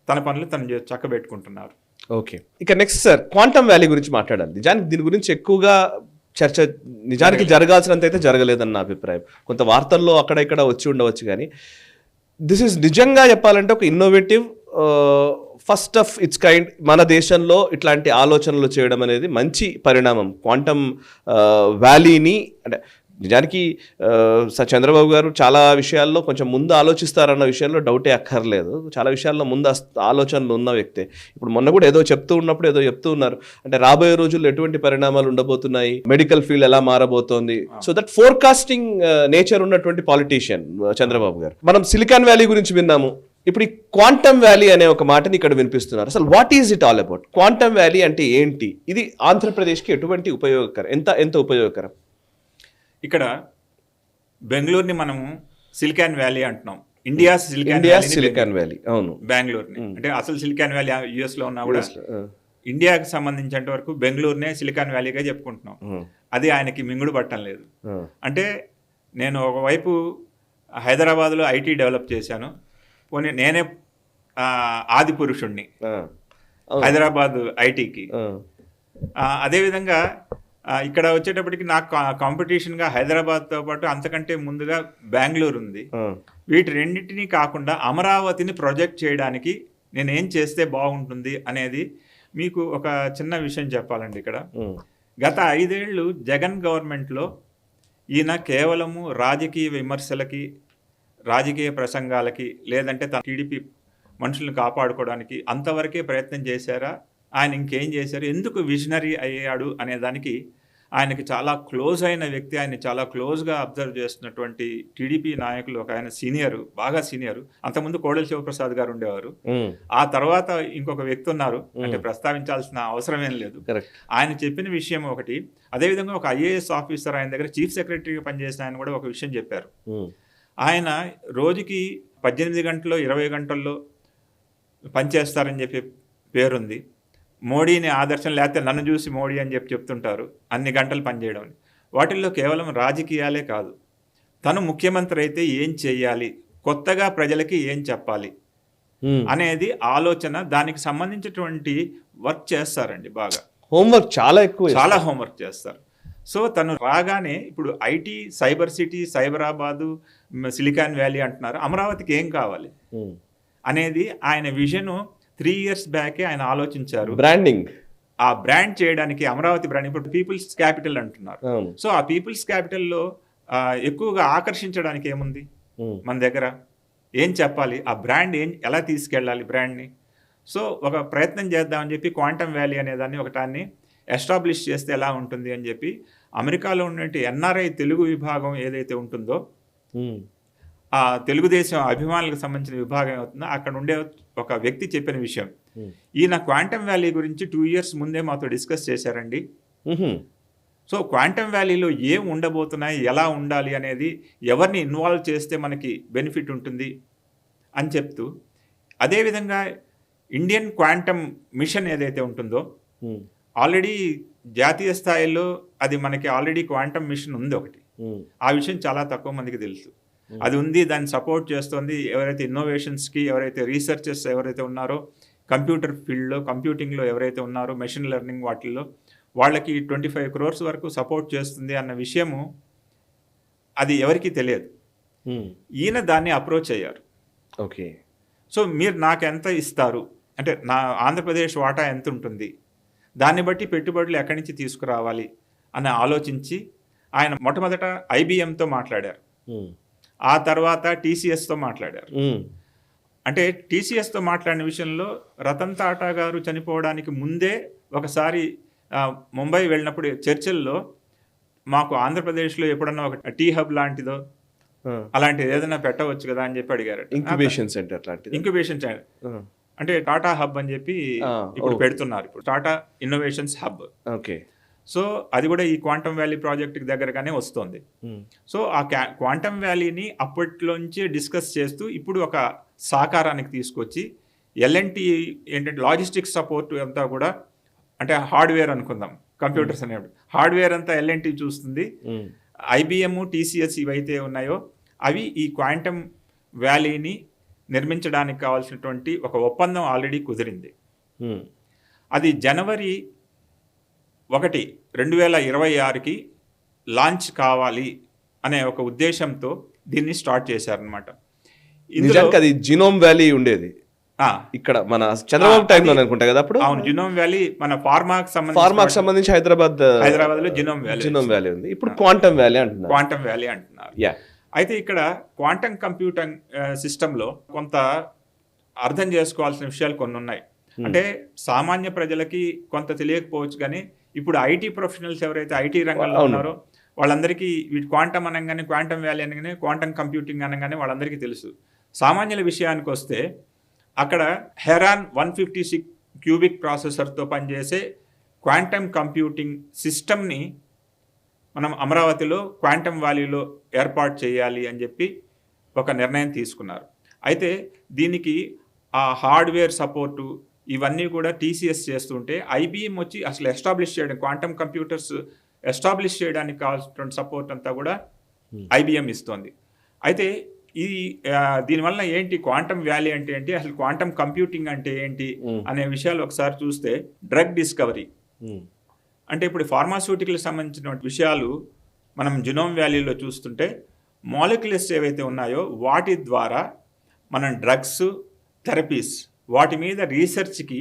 తన పనులు తను చక్కబెట్టుకుంటున్నారు. ఓకే, ఇక నెక్స్ట్ సార్ క్వాంటమ్ వ్యాలీ గురించి మాట్లాడాలి. నిజానికి దీని గురించి ఎక్కువగా చర్చ నిజానికి జరగాల్సినంత అయితే జరగలేదని నా అభిప్రాయం. కొంత వార్తల్లో అక్కడ ఇక్కడ వచ్చి ఉండవచ్చు, కానీ దిస్ ఈస్ నిజంగా చెప్పాలంటే ఒక innovative first of it's kind మన దేశంలో ఇట్లాంటి ఆలోచనలు చేయడం అనేది మంచి పరిణామం. క్వాంటమ్ వ్యాలీని అంటే నిజానికి చంద్రబాబు గారు చాలా విషయాల్లో కొంచెం ముందు ఆలోచిస్తారన్న విషయంలో డౌటే అక్కర్లేదు. చాలా విషయాల్లో ముందు ఆలోచనలు ఉన్న వ్యక్తే. ఇప్పుడు మొన్న కూడా ఏదో చెప్తూ ఉన్నారు, అంటే రాబోయే రోజుల్లో ఎటువంటి పరిణామాలు ఉండబోతున్నాయి, మెడికల్ ఫీల్డ్ ఎలా మారబోతోంది. సో దట్ ఫోర్కాస్టింగ్ నేచర్ ఉన్నటువంటి పాలిటీషియన్ చంద్రబాబు గారు. మనం సిలికాన్ వ్యాలీ గురించి విన్నాము, ఇప్పుడు ఈ క్వాంటమ్ వ్యాలీ అనే ఒక మాటని ఇక్కడ వినిపిస్తున్నారు. అసలు what is it all about? Quantum valley అంటే ఏంటి? ఇది ఆంధ్రప్రదేశ్కి ఎటువంటి ఉపయోగకరం, ఎంత ఉపయోగకరం? ఇక్కడ బెంగళూరుని మనము సిలికాన్ వ్యాలీ అంటున్నాం. ఇండియా సిలికాన్ వ్యాలీ, అవును, బెంగళూరుని. అంటే అసలు సిలికాన్ వ్యాలీ యుఎస్ లో ఉన్నా కూడా ఇండియాకి సంబంధించినంత వరకు బెంగళూరునే సిలికాన్ వ్యాలీగా చెప్పుకుంటున్నాం. అది ఆయనకి మింగుడు పట్టడం లేదు. అంటే నేను ఒకవైపు హైదరాబాద్లో ఐటీ డెవలప్ చేశాను, పోనీ నేనే ఆది పురుషుణ్ణి హైదరాబాద్ ఐటీకి. అదేవిధంగా ఇక్కడ వచ్చేటప్పటికి నాకు కాంపిటీషన్గా హైదరాబాద్తో పాటు అంతకంటే ముందుగా బెంగళూరు ఉంది. వీటి రెండింటినీ కాకుండా అమరావతిని ప్రొజెక్ట్ చేయడానికి నేను ఏం చేస్తే బాగుంటుంది అనేది మీకు ఒక చిన్న విషయం చెప్పాలండి. ఇక్కడ గత 5 ఏళ్ళు జగన్ గవర్నమెంట్లో ఈయన కేవలము రాజకీయ విమర్శలకి, రాజకీయ ప్రసంగాలకి, లేదంటే తన టీడీపీ మనుషులను కాపాడుకోవడానికి అంతవరకే ప్రయత్నం చేశారా, ఆయన ఇంకేం చేశారు, ఎందుకు విజనరీ అయ్యాడు అనే దానికి ఆయనకి చాలా క్లోజ్ అయిన వ్యక్తి, ఆయన చాలా క్లోజ్గా అబ్జర్వ్ చేస్తున్నటువంటి టీడీపీ నాయకులు ఒక ఆయన సీనియర్, బాగా సీనియర్. అంతకుముందు కోడెల శివప్రసాద్ గారు ఉండేవారు. ఆ తర్వాత ఇంకొక వ్యక్తి ఉన్నారు, అంటే ప్రస్తావించాల్సిన అవసరం ఏం లేదు. ఆయన చెప్పిన విషయం ఒకటి. అదేవిధంగా ఒక ఐఏఎస్ ఆఫీసర్ ఆయన దగ్గర చీఫ్ సెక్రటరీగా పనిచేసిన ఆయన కూడా ఒక విషయం చెప్పారు. ఆయన రోజుకి 18 గంటల్లో 20 గంటల్లో పనిచేస్తారని చెప్పి పేరుంది. మోడీని ఆదర్శం, లేకపోతే నన్ను చూసి మోడీ అని చెప్తుంటారు అన్ని గంటలు పనిచేయడం. వాటిల్లో కేవలం రాజకీయాలే కాదు, తను ముఖ్యమంత్రి అయితే ఏం చేయాలి, కొత్తగా ప్రజలకి ఏం చెప్పాలి అనేది ఆలోచన, దానికి సంబంధించినటువంటి వర్క్ చేస్తారండి. బాగా హోంవర్క్ చాలా హోంవర్క్ చేస్తారు. సో తను రాగానే ఇప్పుడు IT, cyber city, Cyberabad, silicon valley అంటున్నారు. అమరావతికి ఏం కావాలి అనేది ఆయన విజన్ 3 years బ్యాకే ఆయన ఆలోచించారు. బ్రాండింగ్, ఆ బ్రాండ్ చేయడానికి అమరావతి బ్రాండ్ ఇప్పుడు పీపుల్స్ క్యాపిటల్ అంటున్నారు. సో ఆ పీపుల్స్ క్యాపిటల్లో ఎక్కువగా ఆకర్షించడానికి ఏముంది మన దగ్గర, ఏం చెప్పాలి, ఆ బ్రాండ్ ఎలా తీసుకెళ్ళాలి బ్రాండ్ని. సో ఒక ప్రయత్నం చేద్దామని చెప్పి క్వాంటమ్ వ్యాలీ అనే దాన్ని ఒకటాన్ని ఎస్టాబ్లిష్ చేస్తే ఎలా ఉంటుంది అని చెప్పి అమెరికాలో ఉన్నటువంటి ఎన్ఆర్ఐ తెలుగు విభాగం ఏదైతే ఉంటుందో, ఆ తెలుగుదేశం అభిమానులకు సంబంధించిన విభాగం అవుతుందో అక్కడ ఉండే ఒక వ్యక్తి చెప్పిన విషయం. ఈయన క్వాంటమ్ వ్యాలీ గురించి 2 years ముందే మాతో డిస్కస్ చేశారండి. సో క్వాంటమ్ వ్యాలీలో ఏం ఉండబోతున్నాయి, ఎలా ఉండాలి అనేది, ఎవరిని ఇన్వాల్వ్ చేస్తే మనకి బెనిఫిట్ ఉంటుంది అని చెప్తూ, అదేవిధంగా ఇండియన్ క్వాంటమ్ మిషన్ ఏదైతే ఉంటుందో ఆల్రెడీ జాతీయ స్థాయిలో అది మనకి ఆల్రెడీ క్వాంటమ్ మిషన్ ఉంది ఒకటి. ఆ విషయం చాలా తక్కువ మందికి తెలుసు. అది ఉంది, దాన్ని సపోర్ట్ చేస్తుంది. ఎవరైతే ఇన్నోవేషన్స్కి, ఎవరైతే రీసెర్చర్స్ ఎవరైతే ఉన్నారో, కంప్యూటర్ ఫీల్డ్లో, కంప్యూటింగ్లో ఎవరైతే ఉన్నారో, మెషిన్ లెర్నింగ్ వాటిల్లో వాళ్ళకి 25 crores వరకు సపోర్ట్ చేస్తుంది అన్న విషయము అది ఎవరికీ తెలియదు. ఈయన దాన్ని అప్రోచ్ అయ్యారు. ఓకే, సో మీరు నాకు ఎంత ఇస్తారు, అంటే నా ఆంధ్రప్రదేశ్ వాటా ఎంత ఉంటుంది, దాన్ని బట్టి పెట్టుబడులు ఎక్కడి నుంచి తీసుకురావాలి అని ఆలోచించి ఆయన మొట్టమొదట IBMతో మాట్లాడారు. ఆ తర్వాత TCSతో మాట్లాడారు. అంటే TCSతో మాట్లాడిన విషయంలో రతన్ టాటా గారు చనిపోవడానికి ముందే ఒకసారి ముంబై వెళ్ళినప్పుడు చర్చల్లో మాకు ఆంధ్రప్రదేశ్లో ఎప్పుడన్నా ఒక టీ హబ్ లాంటిదో అలాంటిది ఏదైనా పెట్టవచ్చు కదా అని చెప్పి అడిగారు. ఇంక్యుబేషన్ సెంటర్ లాంటిది. ఇంక్యుబేషన్ సెంటర్ అంటే టాటా హబ్ అని చెప్పి ఇప్పుడు పెడుతున్నారు, ఇప్పుడు Tata innovations hub. Okay, so అది కూడా ఈ క్వాంటమ్ వ్యాలీ ప్రాజెక్ట్కి దగ్గరగానే వస్తుంది. సో ఆ క్వాంటమ్ వ్యాలీని అప్పట్లోంచి డిస్కస్ చేస్తూ ఇప్పుడు ఒక సాకారానికి తీసుకొచ్చి L&T ఏంటంటే లాజిస్టిక్స్ సపోర్ట్ అంతా కూడా, అంటే హార్డ్వేర్ అనుకుందాం, కంప్యూటర్స్ అనేవి హార్డ్వేర్ అంతా L&T చూస్తుంది. IBM, TCS ఇవైతే ఉన్నాయో అవి ఈ క్వాంటమ్ వ్యాలీని నిర్మించడానికి కావాల్సినటువంటి ఒక ఒప్పందం ఆల్రెడీ కుదిరింది. అది జనవరి 1, 2026కి లాంచ్ కావాలి అనే ఒక ఉద్దేశంతో దీన్ని స్టార్ట్ చేశారనమాట. నిజానికి అది జినోమ్ వ్యాలీ ఉండేది ఇక్కడ మన చంద్రబాబు టైంలో అనుకుంటా కదా అప్పుడు. అవును, జినోమ్ వ్యాలీ మన ఫార్మాకి సంబంధించి హైదరాబాద్ లో జినోమ్ వ్యాలీ ఉంది. ఇప్పుడు క్వాంటమ్ వ్యాలీ అంటున్నారు. క్వాంటమ్ వ్యాలీ అంటున్నారు. అయితే ఇక్కడ క్వాంటమ్ కంప్యూటింగ్ సిస్టంలో కొంత అర్థం చేసుకోవాల్సిన విషయాలు కొన్ని ఉన్నాయి. అంటే సామాన్య ప్రజలకి కొంత తెలియకపోవచ్చు, కానీ ఇప్పుడు ఐటీ ప్రొఫెషనల్స్ ఎవరైతే ఐటీ రంగంలో ఉన్నారో వాళ్ళందరికీ వీటి క్వాంటమ్ అనగానే, క్వాంటమ్ వ్యాలీ అనగానే, క్వాంటమ్ కంప్యూటింగ్ అనగానే వాళ్ళందరికీ తెలుసు. సామాన్యుల విషయానికి వస్తే అక్కడ హెరాన్ 156 క్యూబిక్ ప్రాసెసర్తో పనిచేసే క్వాంటమ్ కంప్యూటింగ్ సిస్టమ్ని మనం అమరావతిలో క్వాంటమ్ వ్యాలీలో ఏర్పాటు చేయాలి అని చెప్పి ఒక నిర్ణయం తీసుకున్నారు. అయితే దీనికి ఆ హార్డ్వేర్ సపోర్టు ఇవన్నీ కూడా TCS చేస్తుంటే IBM వచ్చి అసలు ఎస్టాబ్లిష్ చేయడం, క్వాంటమ్ కంప్యూటర్స్ ఎస్టాబ్లిష్ చేయడానికి కావాల్సినటువంటి సపోర్ట్ అంతా కూడా IBM ఇస్తుంది. అయితే ఈ దీనివల్ల ఏంటి, క్వాంటమ్ వ్యాలీ అంటే ఏంటి, అసలు క్వాంటమ్ కంప్యూటింగ్ అంటే ఏంటి అనే విషయాలు ఒకసారి చూస్తే, డ్రగ్ డిస్కవరీ అంటే ఇప్పుడు ఫార్మాస్యూటికల్కి సంబంధించిన విషయాలు మనం జినోమ్ వ్యాలీలో చూస్తుంటే మాలిక్యులర్స్ ఏవైతే ఉన్నాయో వాటి ద్వారా మనం డ్రగ్స్, థెరపీస్ వాటి మీద రీసెర్చ్కి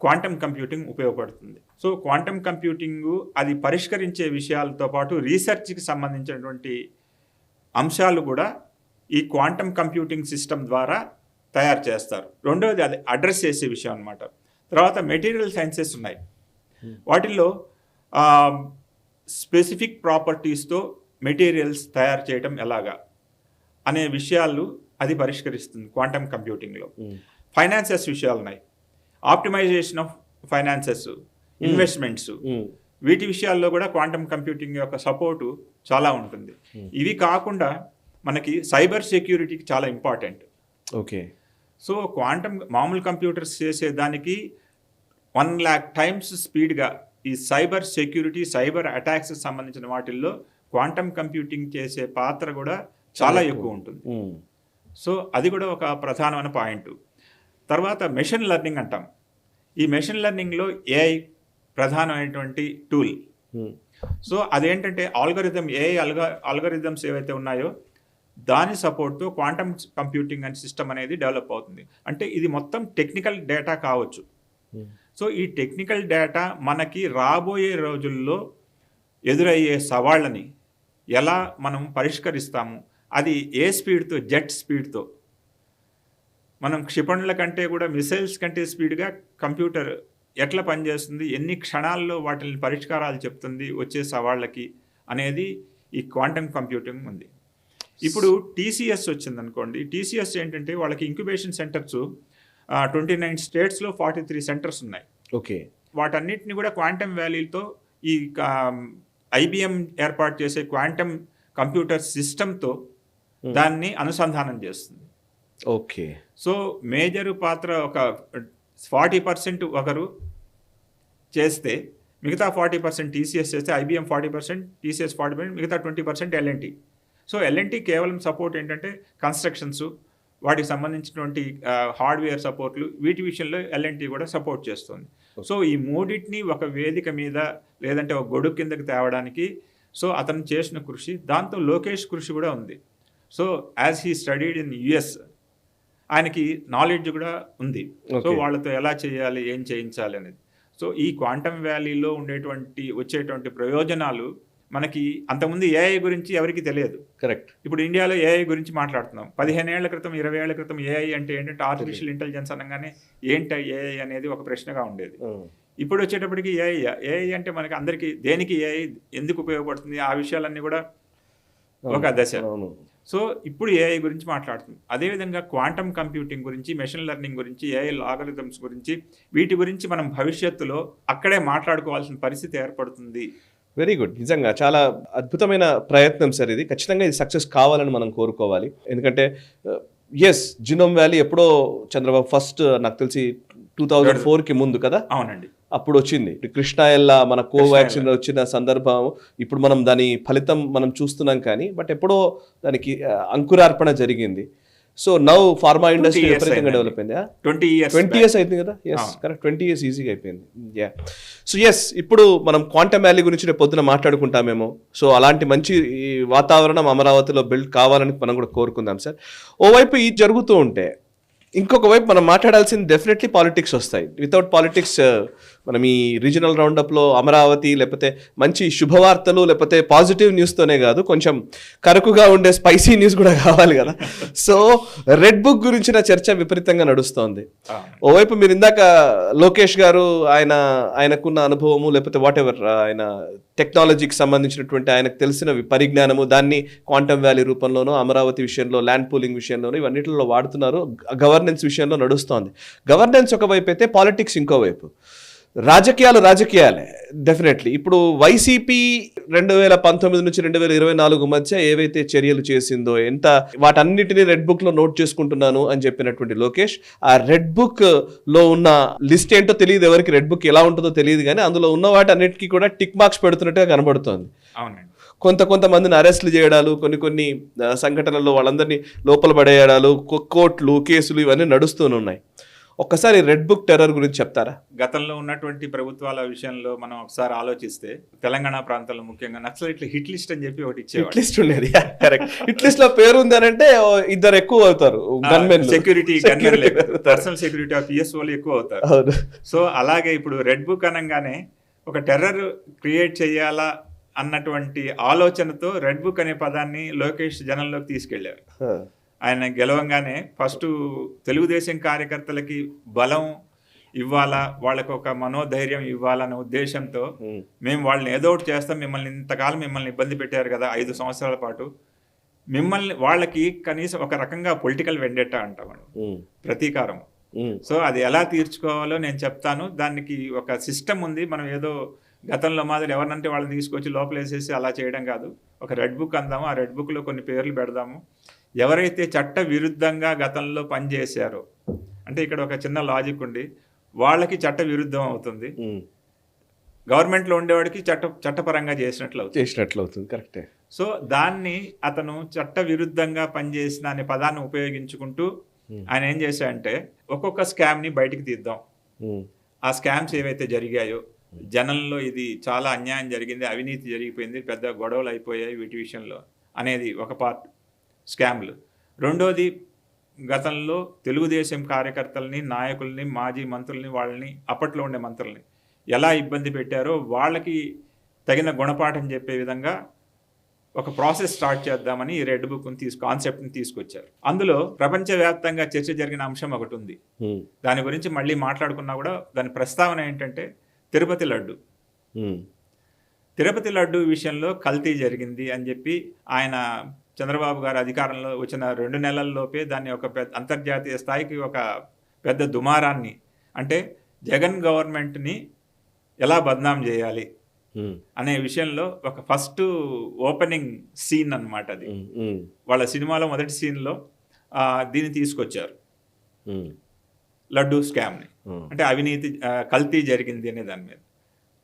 క్వాంటమ్ కంప్యూటింగ్ ఉపయోగపడుతుంది. సో క్వాంటమ్ కంప్యూటింగ్ అది పరిష్కరించే విషయాలతో పాటు రీసెర్చ్కి సంబంధించినటువంటి అంశాలు కూడా ఈ క్వాంటమ్ కంప్యూటింగ్ సిస్టమ్ ద్వారా తయారు చేస్తారు. రెండవది అది అడ్రస్ చేసే విషయం అనమాట. తర్వాత మెటీరియల్ సైన్సెస్ ఉన్నాయి, వాటిల్లో స్పెసిఫిక్ ప్రాపర్టీస్తో మెటీరియల్స్ తయారు చేయడం ఎలాగా అనే విషయాలు అది పరిష్కరిస్తుంది క్వాంటమ్ కంప్యూటింగ్లో. ఫైనాన్సెస్ విషయాలు ఉన్నాయి, ఆప్టిమైజేషన్ ఆఫ్ ఫైనాన్సెస్, ఇన్వెస్ట్మెంట్స్, వీటి విషయాల్లో కూడా క్వాంటమ్ కంప్యూటింగ్ యొక్క సపోర్టు చాలా ఉంటుంది. ఇవి కాకుండా మనకి సైబర్ సెక్యూరిటీకి చాలా ఇంపార్టెంట్. ఓకే. సో క్వాంటమ్ మామూలు కంప్యూటర్స్ చేసేదానికి 1,00,000 టైమ్స్ స్పీడ్గా ఈ సైబర్ సెక్యూరిటీ, సైబర్ అటాక్స్ సంబంధించిన వాటిల్లో క్వాంటమ్ కంప్యూటింగ్ చేసే పాత్ర కూడా చాలా ఎక్కువ ఉంటుంది. సో అది కూడా ఒక ప్రధానమైన పాయింట్. తర్వాత మెషిన్ లెర్నింగ్ అంటాం. ఈ మెషిన్ లెర్నింగ్లో AI ప్రధానమైనటువంటి టూల్. సో అదేంటంటే ఆల్గరిథం, AI ఆల్గరిథమ్స్ ఏవైతే ఉన్నాయో దాని సపోర్ట్తో క్వాంటమ్ కంప్యూటింగ్ అనే సిస్టమ్ అనేది డెవలప్ అవుతుంది. అంటే ఇది మొత్తం టెక్నికల్ డేటా కావచ్చు. సో ఈ టెక్నికల్ డేటా మనకి రాబోయే రోజుల్లో ఎదురయ్యే సవాళ్ళని ఎలా మనం పరిష్కరిస్తాము, అది ఏ స్పీడ్తో, జెట్ స్పీడ్తో, మనం క్షిపణుల కంటే కూడా మిసైల్స్ కంటే స్పీడ్గా కంప్యూటర్ ఎట్లా పనిచేస్తుంది, ఎన్ని క్షణాల్లో వాటిని పరిష్కారాలు చెప్తుంది వచ్చే సవాళ్ళకి అనేది ఈ క్వాంటమ్ కంప్యూటింగ్ ఉంది. ఇప్పుడు TCS వచ్చిందనుకోండి, TCS ఏంటంటే వాళ్ళకి ఇంక్యుబేషన్ సెంటర్స్ 29 స్టేట్స్లో 43 సెంటర్స్ ఉన్నాయి. ఓకే. వాటన్నిటిని కూడా క్వాంటమ్ వ్యాలీతో ఈ IBM ఏర్పాటు చేసే క్వాంటమ్ కంప్యూటర్ సిస్టమ్తో దాన్ని అనుసంధానం చేస్తుంది. ఓకే. సో మేజర్ పాత్ర ఒక 40% ఒకరు చేస్తే మిగతా 40% TCS చేస్తే, IBM 40%, TCS 40%, మిగతా 20% L&T. సో L&T కేవలం సపోర్ట్ ఏంటంటే కన్స్ట్రక్షన్స్, వాటికి సంబంధించినటువంటి హార్డ్వేర్ సపోర్ట్లు, వీటి విషయంలో L&T కూడా సపోర్ట్ చేస్తుంది. సో ఈ మూడింటిని ఒక వేదిక మీద లేదంటే ఒక గొడుగు కిందకి తేవడానికి సో అతను చేసిన కృషి, దాంతో లోకేష్ కృషి కూడా ఉంది. So as he studied in US, ఆయనకి నాలెడ్జ్ కూడా ఉంది. సో వాళ్ళతో ఎలా చేయాలి, ఏం చేయించాలి అనేది. సో ఈ క్వాంటమ్ వ్యాలీలో వచ్చేటువంటి ప్రయోజనాలు మనకి అంతకుముందు AI గురించి ఎవరికి తెలియదు. కరెక్ట్. ఇప్పుడు ఇండియాలో AI గురించి మాట్లాడుతున్నాం. 15 ఏళ్ల క్రితం, 20 ఏళ్ల క్రితం AI అంటే ఏంటంటే ఆర్టిఫిషియల్ ఇంటెలిజెన్స్ అనగానే ఏంటి AI అనేది ఒక ప్రశ్నగా ఉండేది. ఇప్పుడు వచ్చేటప్పటికి AI అంటే మనకి అందరికీ దేనికి AI ఎందుకు ఉపయోగపడుతుంది ఆ విషయాలన్నీ కూడా ఒక దశ. సో ఇప్పుడు AI గురించి మాట్లాడుతుంది. అదేవిధంగా క్వాంటమ్ కంప్యూటింగ్ గురించి, మెషిన్ లెర్నింగ్ గురించి, AI ఆల్గరిథమ్స్ గురించి, వీటి గురించి మనం భవిష్యత్తులో అక్కడే మాట్లాడుకోవాల్సిన పరిస్థితి ఏర్పడుతుంది. Very good. నిజంగా చాలా అద్భుతమైన ప్రయత్నం సార్ ఇది. ఖచ్చితంగా ఇది సక్సెస్ కావాలని మనం కోరుకోవాలి. ఎందుకంటే జినోమ్ వ్యాలీ ఎప్పుడో చంద్రబాబు ఫస్ట్ నాకు తెలిసి 2004కి ముందు కదా. అవునండి. అప్పుడు వచ్చింది కృష్ణ ఎల్లా మన కోవాక్సిన్ వచ్చిన సందర్భం, ఇప్పుడు మనం దాని ఫలితం మనం చూస్తున్నాం కానీ బట్ ఎప్పుడో దానికి అంకురార్పణ జరిగింది. సో నౌ ఫార్మా ఇండస్ట్రీ విపరీతంగా డెవలప్ అయింది. 20 ఇయర్స్ అయింది కదా. ఎస్ కరెక్ట్, 20 years ఈజీగా అయిపోయింది. యా సో ఎస్, ఇప్పుడు మనం క్వాంటమ్ వ్యాలీ గురించి రేపు పొద్దున మాట్లాడుకుంటామేమో. సో అలాంటి మంచి ఈ వాతావరణం అమరావతిలో బిల్డ్ కావాలని మనం కూడా కోరుకుందాం సార్. ఓవైపు ఇది జరుగుతూ ఉంటే ఇంకొక వైపు మనం మాట్లాడాల్సింది డెఫినెట్లీ పాలిటిక్స్ వస్తాయి. వితౌట్ పాలిటిక్స్ మనం ఈ రీజనల్ రౌండప్లో అమరావతి లేకపోతే మంచి శుభవార్తలు లేకపోతే పాజిటివ్ న్యూస్తోనే కాదు, కొంచెం కరుకుగా ఉండే స్పైసీ న్యూస్ కూడా కావాలి కదా. సో రెడ్ బుక్ గురించిన చర్చ విపరీతంగా నడుస్తోంది. ఓవైపు మీరు ఇందాక లోకేష్ గారు ఆయనకున్న అనుభవము లేకపోతే వాట్ ఎవర్ ఆయన టెక్నాలజీకి సంబంధించినటువంటి ఆయనకు తెలిసిన పరిజ్ఞానము దాన్ని క్వాంటమ్ వ్యాలీ రూపంలోనూ అమరావతి విషయంలో ల్యాండ్ పూలింగ్ విషయంలోనూ ఇవన్నిటిలో వాడుతున్నారు. గవర్నెన్స్ విషయంలో నడుస్తోంది. గవర్నెన్స్ ఒకవైపు అయితే పాలిటిక్స్ ఇంకోవైపు. రాజకీయాలే డెఫినెట్లీ. ఇప్పుడు వైసీపీ 2019 నుంచి 2024 మధ్య ఏవైతే చర్యలు చేసిందో, ఎంత వాటన్నిటిని రెడ్ బుక్ లో నోట్ చేసుకుంటున్నాను అని చెప్పినటువంటి లోకేష్, ఆ రెడ్ బుక్ లో ఉన్న లిస్ట్ ఏంటో తెలియదు ఎవరికి, రెడ్ బుక్ ఎలా ఉంటుందో తెలియదు, కానీ అందులో ఉన్న వాటి అన్నిటికీ కూడా టిక్ మార్క్స్ పెడుతున్నట్టుగా కనబడుతోంది. కొంతమందిని అరెస్టులు చేయడాలు, కొన్ని సంఘటనల్లో వాళ్ళందరినీ లోపల పడేయడాలు, కోర్టులు కేసులు ఇవన్నీ నడుస్తూనే. ఒక్కసారి రెడ్ బుక్ టెర్రర్ గురించి చెప్తారా? గతంలో ఉన్నటువంటి ప్రభుత్వాల విషయంలో మనం ఒకసారి ఆలోచిస్తే తెలంగాణ ప్రాంతంలో ముఖ్యంగా నక్సలైట్లు హిట్ లిస్ట్ అని చెప్పి ఒకటి ఇచ్చేవారు. హిట్ లిస్ట్ ఉండేది. కరెక్ట్. హిట్ లిస్ట్ లో పేరు ఉంది అని అంటే ఇద్దరు ఎక్కువ అవుతారు, సెక్యూరిటీ పర్సనల్ సెక్యూరిటీ ఆఫ్ పిఎస్ఓలు ఎక్కువ అవుతారు. సో అలాగే ఇప్పుడు రెడ్ బుక్ అనగానే ఒక టెర్రర్ క్రియేట్ చేయాలా అన్నటువంటి ఆలోచనతో రెడ్ బుక్ అనే పదాన్ని లోకేష్ జనంలోకి తీసుకెళ్లారు. ఆయన గెలవంగానే ఫస్ట్ తెలుగుదేశం కార్యకర్తలకి బలం ఇవ్వాలా, వాళ్ళకు ఒక మనోధైర్యం ఇవ్వాలనే ఉద్దేశంతో మేము వాళ్ళని ఏదో ఒకటి చేస్తాం, ఇంతకాలం మిమ్మల్ని ఇబ్బంది పెట్టారు కదా 5 సంవత్సరాల పాటు, వాళ్ళకి కనీసం ఒక రకంగా పొలిటికల్ వెండెట్టా అంటాం, ప్రతీకారం. సో అది ఎలా తీర్చుకోవాలో నేను చెప్తాను, దానికి ఒక సిస్టమ్ ఉంది. మనం ఏదో గతంలో మాదిరి ఎవరినంటే వాళ్ళని తీసుకొచ్చి లోపలేసేసి అలా చేయడం కాదు. ఒక రెడ్ బుక్ అందాము, ఆ రెడ్ బుక్లో కొన్ని పేర్లు పెడదాము. ఎవరైతే చట్ట విరుద్ధంగా గతంలో పనిచేశారో, అంటే ఇక్కడ ఒక చిన్న లాజిక్ ఉంది, వాళ్ళకి చట్ట విరుద్ధం అవుతుంది, గవర్నమెంట్లో ఉండేవాడికి చట్టపరంగా చేసినట్లు అవుతుంది. కరెక్టే. సో దాన్ని అతను చట్ట విరుద్ధంగా పనిచేసిన అనే పదాన్ని ఉపయోగించుకుంటూ ఆయన ఏం చేశాడంటే ఒక్కొక్క స్కామ్ని బయటికి తీద్దాం, ఆ స్కామ్స్ ఏవైతే జరిగాయో, జనంలో ఇది చాలా అన్యాయం జరిగింది, అవినీతి జరిగిపోయింది, పెద్ద గొడవలు అయిపోయాయి వీటి విషయంలో అనేది ఒక పార్ట్ స్కామ్లు. రెండోది, గతంలో తెలుగుదేశం కార్యకర్తల్ని, నాయకుల్ని, మాజీ మంత్రుల్ని, వాళ్ళని అప్పట్లో ఉండే మంత్రుల్ని ఎలా ఇబ్బంది పెట్టారో వాళ్ళకి తగిన గుణపాఠం చెప్పే విధంగా ఒక ప్రాసెస్ స్టార్ట్ చేద్దామని ఈ రెడ్ బుక్ కాన్సెప్ట్ని తీసుకొచ్చారు. అందులో ప్రపంచవ్యాప్తంగా చర్చ జరిగిన అంశం ఒకటి ఉంది, దాని గురించి మళ్ళీ మాట్లాడుకున్నా కూడా దాని ప్రస్తావన ఏంటంటే తిరుపతి లడ్డు విషయంలో కల్తీ జరిగింది అని చెప్పి ఆయన చంద్రబాబు గారు అధికారంలో వచ్చిన 2 నెలల్లోపే దాన్ని ఒక అంతర్జాతీయ స్థాయికి ఒక పెద్ద దుమారాన్ని, అంటే జగన్ గవర్నమెంట్ని ఎలా బద్నాం చేయాలి అనే విషయంలో ఒక ఫస్ట్ ఓపెనింగ్ సీన్ అన్నమాట అది. వాళ్ళ సినిమాలో మొదటి సీన్లో దీన్ని తీసుకొచ్చారు, లడ్డూ స్కామ్ని, అంటే అవినీతి కల్తీ జరిగింది అనే దాని మీద.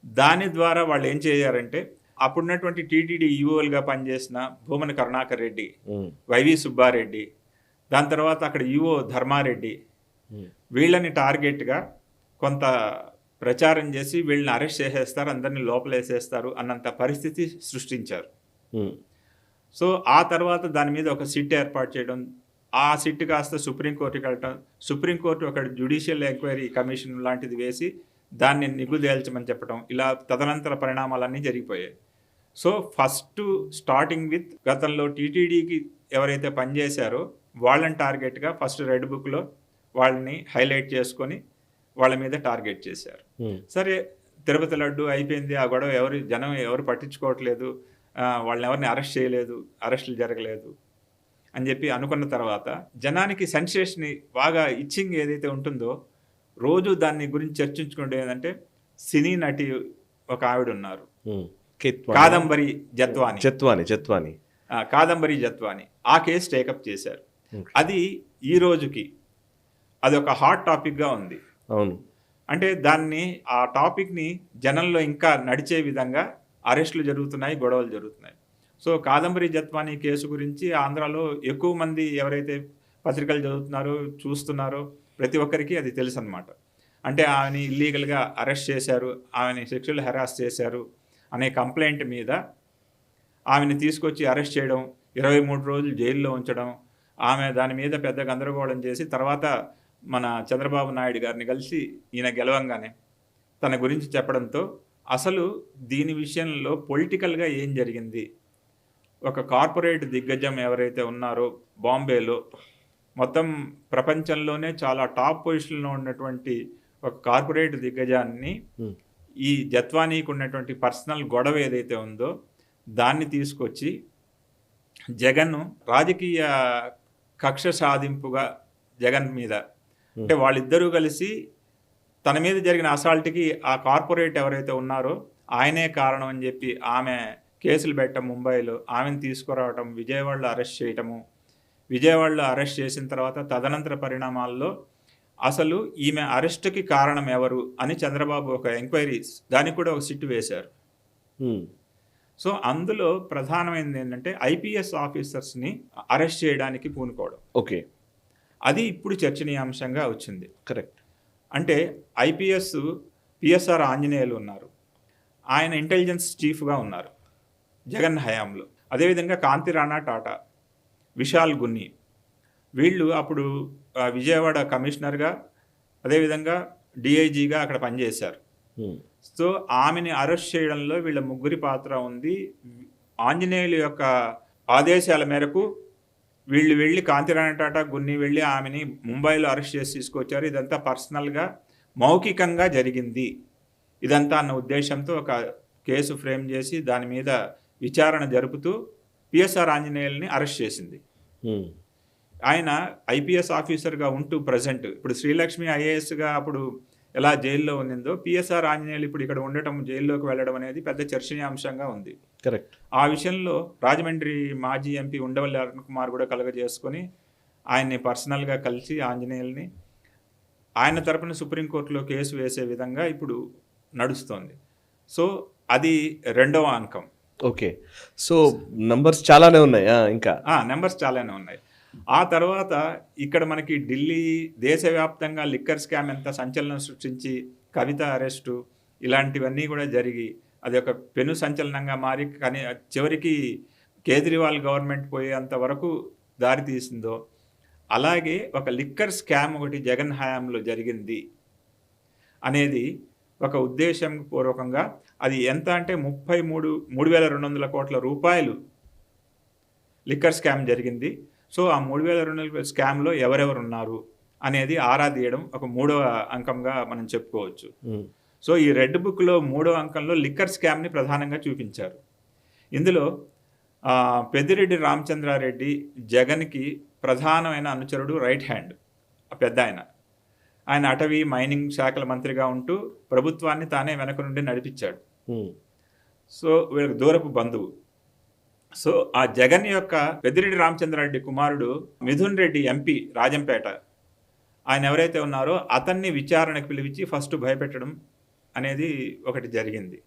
దాని ద్వారా వాళ్ళు ఏం చేయారంటే అప్పుడున్నటువంటి టీటీడీ ఈఓలుగా పనిచేసిన భూమన కరుణాకర్ రెడ్డి, వైవి సుబ్బారెడ్డి, దాని తర్వాత అక్కడ ఈఓ ధర్మారెడ్డి, వీళ్ళని టార్గెట్గా కొంత ప్రచారం చేసి వీళ్ళని అరెస్ట్ చేసేస్తారు, అందరినీ లోపలేసేస్తారు అన్నంత పరిస్థితి సృష్టించారు. సో ఆ తర్వాత దాని మీద ఒక సిట్ ఏర్పాటు చేయడం, ఆ సిట్ కాస్త సుప్రీంకోర్టుకి వెళ్ళటం, సుప్రీంకోర్టు ఒక జ్యుడిషియల్ ఎంక్వైరీ కమిషన్ లాంటిది వేసి దాన్ని నిగ్గుదేల్చమని చెప్పడం, ఇలా తదనంతర పరిణామాలన్నీ జరిగిపోయాయి. సో ఫస్ట్ స్టార్టింగ్ విత్ గతంలో టీటీడీకి ఎవరైతే పనిచేశారో వాళ్ళని టార్గెట్గా ఫస్ట్ రెడ్ బుక్లో వాళ్ళని హైలైట్ చేసుకొని వాళ్ళ మీద టార్గెట్ చేశారు. సరే, తిరుపతి లడ్డు అయిపోయింది, ఆ గొడవ జనం ఎవరు పట్టించుకోవట్లేదు, వాళ్ళని ఎవరిని అరెస్ట్ చేయలేదు, అరెస్టులు జరగలేదు అని చెప్పి అనుకున్న తర్వాత జనానికి సెన్సేషన్ బాగా ఇచ్చింగ్ ఏదైతే ఉంటుందో రోజు దాన్ని గురించి చర్చించుకుంటే ఏంటంటే సినీ నటి ఒక ఆవిడ ఉన్నారు, కాదంబరి జత్వాని, కాదంబరి జత్వాని, ఆ కేసు టేకప్ చేశారు. అది ఈ రోజుకి అది ఒక హాట్ టాపిక్గా ఉంది. అవును. అంటే దాన్ని ఆ టాపిక్ని జనంలో ఇంకా నడిచే విధంగా అరెస్టులు జరుగుతున్నాయి, గొడవలు జరుగుతున్నాయి. సో కాదంబరి జత్వానీ కేసు గురించి ఆంధ్రాలో ఎక్కువ మంది ఎవరైతే పత్రికలు చదువుతున్నారో, చూస్తున్నారో ప్రతి ఒక్కరికి అది తెలుసు అనమాట. అంటే ఆమెని ఇల్లీగల్గా అరెస్ట్ చేశారు, ఆమెని సెక్షువల్ హెరాస్ చేశారు అనే కంప్లైంట్ మీద ఆమెని తీసుకొచ్చి అరెస్ట్ చేయడం, 23 రోజులు జైల్లో ఉంచడం, ఆమె దాని మీద పెద్ద గందరగోళం చేసి తర్వాత మన చంద్రబాబు నాయుడు గారిని కలిసి ఈయన గెలవంగానే తన గురించి చెప్పడంతో అసలు దీని విషయంలో పొలిటికల్గా ఏం జరిగింది, ఒక కార్పొరేట్ దిగ్గజం ఎవరైతే ఉన్నారో బాంబేలో, మొత్తం ప్రపంచంలోనే చాలా టాప్ పొజిషన్లో ఉన్నటువంటి ఒక కార్పొరేట్ దిగ్గజాన్ని ఈ జత్వానీకి ఉన్నటువంటి పర్సనల్ గొడవ ఏదైతే ఉందో దాన్ని తీసుకొచ్చి జగన్ రాజకీయ కక్ష సాధింపుగా జగన్ మీద, అంటే వాళ్ళిద్దరూ కలిసి తన మీద జరిగిన అసాల్ట్కి ఆ కార్పొరేట్ ఎవరైతే ఉన్నారో ఆయనే కారణం అని చెప్పి ఆమె కేసులు పెట్టడం ముంబైలో, ఆమెను తీసుకురావటం, విజయవాడలో అరెస్ట్ చేయటము, విజయవాడలో అరెస్ట్ చేసిన తర్వాత తదనంతర పరిణామాల్లో అసలు ఈమె అరెస్ట్కి కారణం ఎవరు అని చంద్రబాబు ఒక ఎంక్వైరీ, దానికి కూడా ఒక సిట్ వేశారు. సో అందులో ప్రధానమైనది ఏంటంటే ఐపీఎస్ ఆఫీసర్స్ని అరెస్ట్ చేయడానికి పూనుకోవడం. ఓకే, అది ఇప్పుడు చర్చనీయాంశంగా వచ్చింది. కరెక్ట్. అంటే ఐపీఎస్ పిఎస్ఆర్ ఆంజనేయులు ఉన్నారు, ఆయన ఇంటెలిజెన్స్ చీఫ్గా ఉన్నారు జగన్ హయాంలో. అదేవిధంగా కాంతి రాణా టాటా, విశాల్ గున్ని, వీళ్ళు అప్పుడు విజయవాడ కమిషనర్గా, అదేవిధంగా డిఐజీగా అక్కడ పనిచేశారు. సో ఆమెని అరెస్ట్ చేయడంలో వీళ్ళ ముగ్గురి పాత్ర ఉంది. ఆంజనేయుల యొక్క ఆదేశాల మేరకు వీళ్ళు వెళ్ళి కాంతిరాణా టాటా, గున్ని వెళ్ళి ఆమెని ముంబైలో అరెస్ట్ చేసి తీసుకొచ్చారు. ఇదంతా పర్సనల్గా మౌఖికంగా జరిగింది ఇదంతా అన్న ఉద్దేశంతో ఒక కేసు ఫ్రేమ్ చేసి దాని మీద విచారణ జరుపుతూ పిఎస్ఆర్ ఆంజనేయుల్ని అరెస్ట్ చేసింది. ఆయన ఐపీఎస్ ఆఫీసర్గా ఉంటూ ప్రజెంట్ ఇప్పుడు శ్రీలక్ష్మి ఐఏఎస్గా అప్పుడు ఎలా జైల్లో ఉన్నిందో పిఎస్ఆర్ ఆంజనేయులు ఇప్పుడు ఇక్కడ ఉండటం, జైల్లోకి వెళ్ళడం అనేది పెద్ద చర్చనీయాంశంగా ఉంది. కరెక్ట్. ఆ విషయంలో రాజమండ్రి మాజీ ఎంపీ ఉండవల్లి అరుణ్ కుమార్ కూడా కలగజేసుకొని ఆయన్ని పర్సనల్గా కలిసి ఆంజనేయుల్ని ఆయన తరపున సుప్రీంకోర్టులో కేసు వేసే విధంగా ఇప్పుడు నడుస్తోంది. సో అది రెండవ అంకం. ఓకే, సో నంబర్స్ చాలానే ఉన్నాయి. ఇంకా నెంబర్స్ చాలానే ఉన్నాయి. ఆ తర్వాత ఇక్కడ మనకి ఢిల్లీ దేశవ్యాప్తంగా లిక్కర్ స్కామ్ ఎంత సంచలనం సృష్టించి కవిత అరెస్టు ఇలాంటివన్నీ కూడా జరిగి అది ఒక పెను సంచలనంగా మారి కానీ చివరికి కేజ్రీవాల్ గవర్నమెంట్ పోయేంత వరకు దారి తీసిందో, అలాగే ఒక లిక్కర్ స్కామ్ ఒకటి జగన్ హయాంలో జరిగింది అనేది ఒక ఉద్దేశపూర్వకంగా, అది ఎంత అంటే 3,200 కోట్ల రూపాయలు లిక్కర్ స్కామ్ జరిగింది. సో ఆ 3,200 స్కామ్లో ఎవరెవరు ఉన్నారు అనేది ఆరా తీయడం ఒక మూడవ అంకంగా మనం చెప్పుకోవచ్చు. సో ఈ రెడ్ బుక్లో మూడవ అంకంలో లిక్కర్ స్కామ్ని ప్రధానంగా చూపించారు. ఇందులో పెద్దిరెడ్డి రామచంద్రారెడ్డి జగన్కి ప్రధానమైన అనుచరుడు, రైట్ హ్యాండ్, పెద్ద ఆయన అటవీ మైనింగ్ శాఖల మంత్రిగా ఉంటూ ప్రభుత్వాన్ని తానే వెనక నుండి నడిపించాడు. సో వీళ్ళకి దూరపు బంధువు. సో ఆ జగన్ యొక్క పెద్దిరెడ్డి రామచంద్రారెడ్డి కుమారుడు మిథున్ రెడ్డి ఎంపీ రాజంపేట, ఆయన ఎవరైతే ఉన్నారో అతన్ని విచారణకు పిలిపించి ఫస్ట్ భయపెట్టడం అనేది ఒకటి జరిగింది.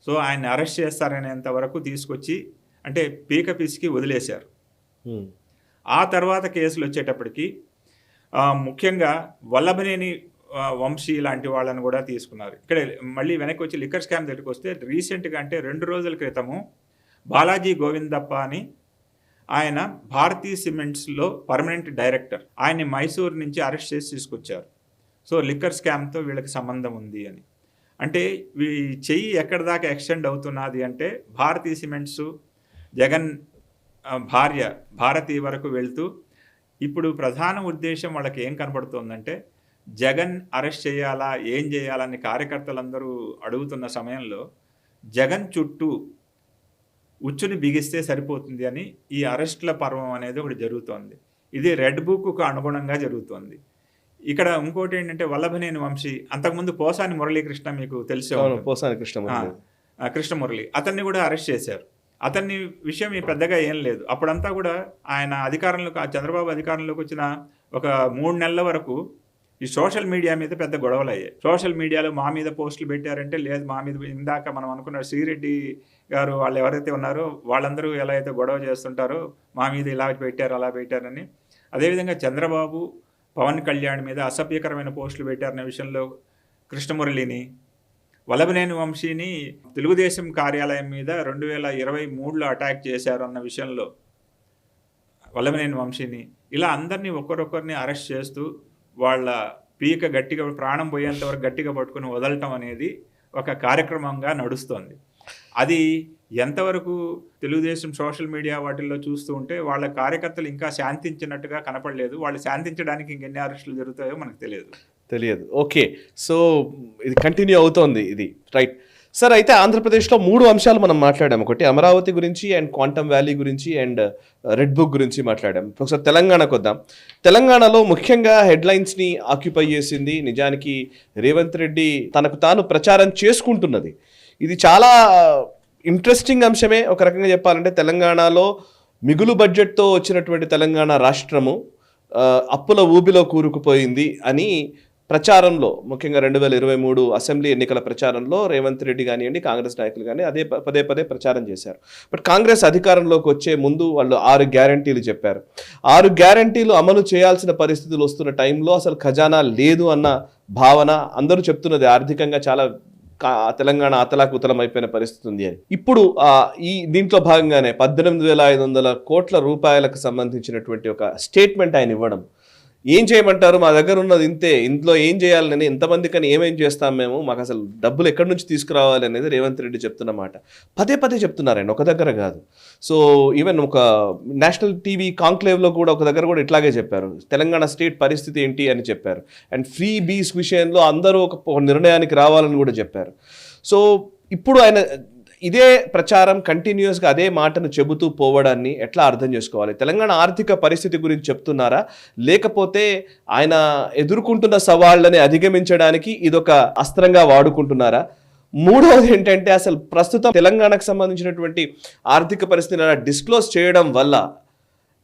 సో ఆయన్ని అరెస్ట్ చేస్తారనేంత వరకు తీసుకొచ్చి అంటే పీక పిసికి వదిలేశారు. ఆ తర్వాత కేసులు వచ్చేటప్పటికి ముఖ్యంగా వల్లభనేని వంశీ లాంటి వాళ్ళని కూడా తీసుకున్నారు. ఇక్కడ మళ్ళీ వెనక్కి వచ్చి లిక్కర్ స్కామ్ దగ్గరికి వస్తే రీసెంట్గా అంటే 2 రోజుల క్రితము బాలాజీ గోవిందప్ప అని ఆయన భారతీ సిమెంట్స్లో పర్మనెంట్ డైరెక్టర్, ఆయన్ని మైసూర్ నుంచి అరెస్ట్ చేసి తీసుకొచ్చారు. సో లిక్కర్ స్కామ్తో వీళ్ళకి సంబంధం ఉంది అని. అంటే చెయ్యి ఎక్కడి దాకా ఎక్స్టెండ్ అవుతున్నది అంటే భారతీ సిమెంట్స్ జగన్ భార్య భారతి వరకు వెళ్తూ ఇప్పుడు ప్రధాన ఉద్దేశం వాళ్ళకి ఏం కనబడుతోందంటే జగన్ అరెస్ట్ చేయాలా, ఏం చేయాలని కార్యకర్తలందరూ అడుగుతున్న సమయంలో జగన్ చుట్టూ ఉచ్చుని బిగిస్తే సరిపోతుంది అని ఈ అరెస్ట్ల పర్వం అనేది ఒకటి జరుగుతోంది. ఇది రెడ్ బుక్కు అనుగుణంగా జరుగుతోంది. ఇక్కడ ఇంకోటి ఏంటంటే వల్లభనేని వంశీ, అంతకుముందు పోసాని మురళీకృష్ణ మీకు తెలిసే పోసాని కృష్ణమురళి, అతన్ని కూడా అరెస్ట్ చేశారు. అతన్ని విషయం పెద్దగా ఏం లేదు. అప్పుడంతా కూడా ఆయన చంద్రబాబు అధికారంలోకి వచ్చిన ఒక 3 నెలల వరకు ఈ సోషల్ మీడియా మీద పెద్ద గొడవలు అయ్యాయి. సోషల్ మీడియాలో మా మీద పోస్టులు పెట్టారంటే, లేదు మా మీద ఇందాక మనం అనుకున్న శ్రీరెడ్డి గారు వాళ్ళు ఎవరైతే ఉన్నారో వాళ్ళందరూ ఎలా అయితే గొడవ చేస్తుంటారో మా మీద ఇలా పెట్టారు అలా పెట్టారని. అదేవిధంగా చంద్రబాబు, పవన్ కళ్యాణ్ మీద అసభ్యకరమైన పోస్టులు పెట్టారనే విషయంలో కృష్ణమురళిని, వల్లభనేని వంశీని తెలుగుదేశం కార్యాలయం మీద 2023లో అటాక్ చేశారు అన్న విషయంలో వల్లభనేని వంశీని, ఇలా అందరినీ ఒకరొకరిని అరెస్ట్ చేస్తూ వాళ్ళ పీక గట్టిగా ప్రాణం పోయేంత వరకు గట్టిగా పట్టుకుని వదలటం అనేది ఒక కార్యక్రమంగా నడుస్తోంది. అది ఎంతవరకు తెలుగుదేశం సోషల్ మీడియా వాటిల్లో చూస్తూ ఉంటే వాళ్ళ కార్యకర్తలు ఇంకా శాంతించినట్టుగా కనపడలేదు. వాళ్ళు శాంతించడానికి ఇంకెన్ని అరెస్టులు జరుగుతాయో మనకు తెలియదు. ఓకే, సో ఇది కంటిన్యూ అవుతోంది ఇది, రైట్ సార్. అయితే ఆంధ్రప్రదేశ్లో 3 అంశాలు మనం మాట్లాడాము. ఒకటి అమరావతి గురించి, అండ్ క్వాంటమ్ వ్యాలీ గురించి, అండ్ రెడ్ బుక్ గురించి మాట్లాడాము. ఒకసారి తెలంగాణకు వద్దాం. తెలంగాణలో ముఖ్యంగా హెడ్లైన్స్ని ఆక్యుపై చేసింది నిజానికి రేవంత్ రెడ్డి తనకు తాను ప్రచారం చేసుకుంటున్నది. ఇది చాలా ఇంట్రెస్టింగ్ అంశమే ఒక రకంగా చెప్పాలంటే. తెలంగాణలో మిగులు బడ్జెట్తో వచ్చినటువంటి తెలంగాణ రాష్ట్రము అప్పుల ఊబిలో కూరుకుపోయింది అని ప్రచారంలో, ముఖ్యంగా 2023 అసెంబ్లీ ఎన్నికల ప్రచారంలో రేవంత్ రెడ్డి కానివ్వండి, కాంగ్రెస్ నాయకులు కానీ అదే పదే ప్రచారం చేశారు. బట్ కాంగ్రెస్ అధికారంలోకి వచ్చే ముందు వాళ్ళు 6 గ్యారంటీలు చెప్పారు. 6 గ్యారంటీలు అమలు చేయాల్సిన పరిస్థితులు వస్తున్న టైంలో అసలు ఖజానా లేదు అన్న భావన అందరూ చెప్తున్నది. ఆర్థికంగా చాలా తెలంగాణ అతలాకుతలం అయిపోయిన పరిస్థితి ఉంది అని. ఇప్పుడు దీంట్లో భాగంగానే 18,500 కోట్ల రూపాయలకు సంబంధించినటువంటి ఒక స్టేట్మెంట్ ఆయన ఇవ్వడం. ఏం చేయమంటారు, మా దగ్గర ఉన్నది ఇంతే, ఇంట్లో ఏం చేయాలని, ఎంతమందికని ఏమేం చేస్తాం మేము, మాకు అసలు డబ్బులు ఎక్కడి నుంచి తీసుకురావాలి అనేది రేవంత్ రెడ్డి చెప్తున్నమాట. పదే చెప్తున్నారండి, ఒక దగ్గర కాదు. సో ఈవెన్ ఒక నేషనల్ టీవీ కాంక్లేవ్లో కూడా ఒక దగ్గర కూడా ఇట్లాగే చెప్పారు. తెలంగాణ స్టేట్ పరిస్థితి ఏంటి అని చెప్పారు. అండ్ ఫ్రీ బీస్ విషయంలో అందరూ ఒక నిర్ణయానికి రావాలని కూడా చెప్పారు. సో ఇప్పుడు ఆయన ఇదే ప్రచారం కంటిన్యూస్గా అదే మాటను చెబుతూ పోవడాన్ని ఎట్లా అర్థం చేసుకోవాలి? తెలంగాణ ఆర్థిక పరిస్థితి గురించి చెప్తున్నారా, లేకపోతే ఆయన ఎదుర్కొంటున్న సవాళ్ళని అధిగమించడానికి ఇదొక అస్త్రంగా వాడుకుంటున్నారా? మూడవది ఏంటంటే, అసలు ప్రస్తుతం తెలంగాణకు సంబంధించినటువంటి ఆర్థిక పరిస్థితిని అలా డిస్క్లోజ్ చేయడం వల్ల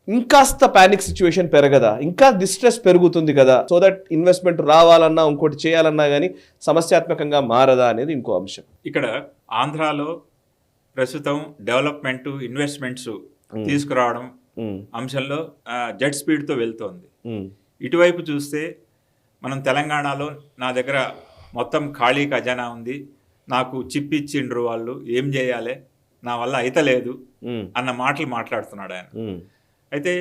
ఇంకాస్త ప్యానిక్ సిచ్యువేషన్ పెరగదా, ఇంకా డిస్ట్రెస్ పెరుగుతుంది కదా, సో దట్ ఇన్వెస్ట్మెంట్ రావాలన్నా ఇంకోటి చేయాలన్నా కానీ సమస్యాత్మకంగా మారదా అనేది ఇంకో అంశం. ఇక్కడ ఆంధ్రాలో ప్రస్తుతం డెవలప్మెంట్, ఇన్వెస్ట్మెంట్స్ తీసుకురావడం అంశంలో జెట్ స్పీడ్తో వెళ్తోంది. ఇటువైపు చూస్తే మనం తెలంగాణలో నా దగ్గర మొత్తం ఖాళీ ఖజానా ఉంది, నాకు చిప్ ఇచ్చిండ్రు వాళ్ళు, ఏం చేయాలి, నా వల్ల అయితలేదు అన్న మాటలు మాట్లాడుతున్నాడు ఆయన. అయితే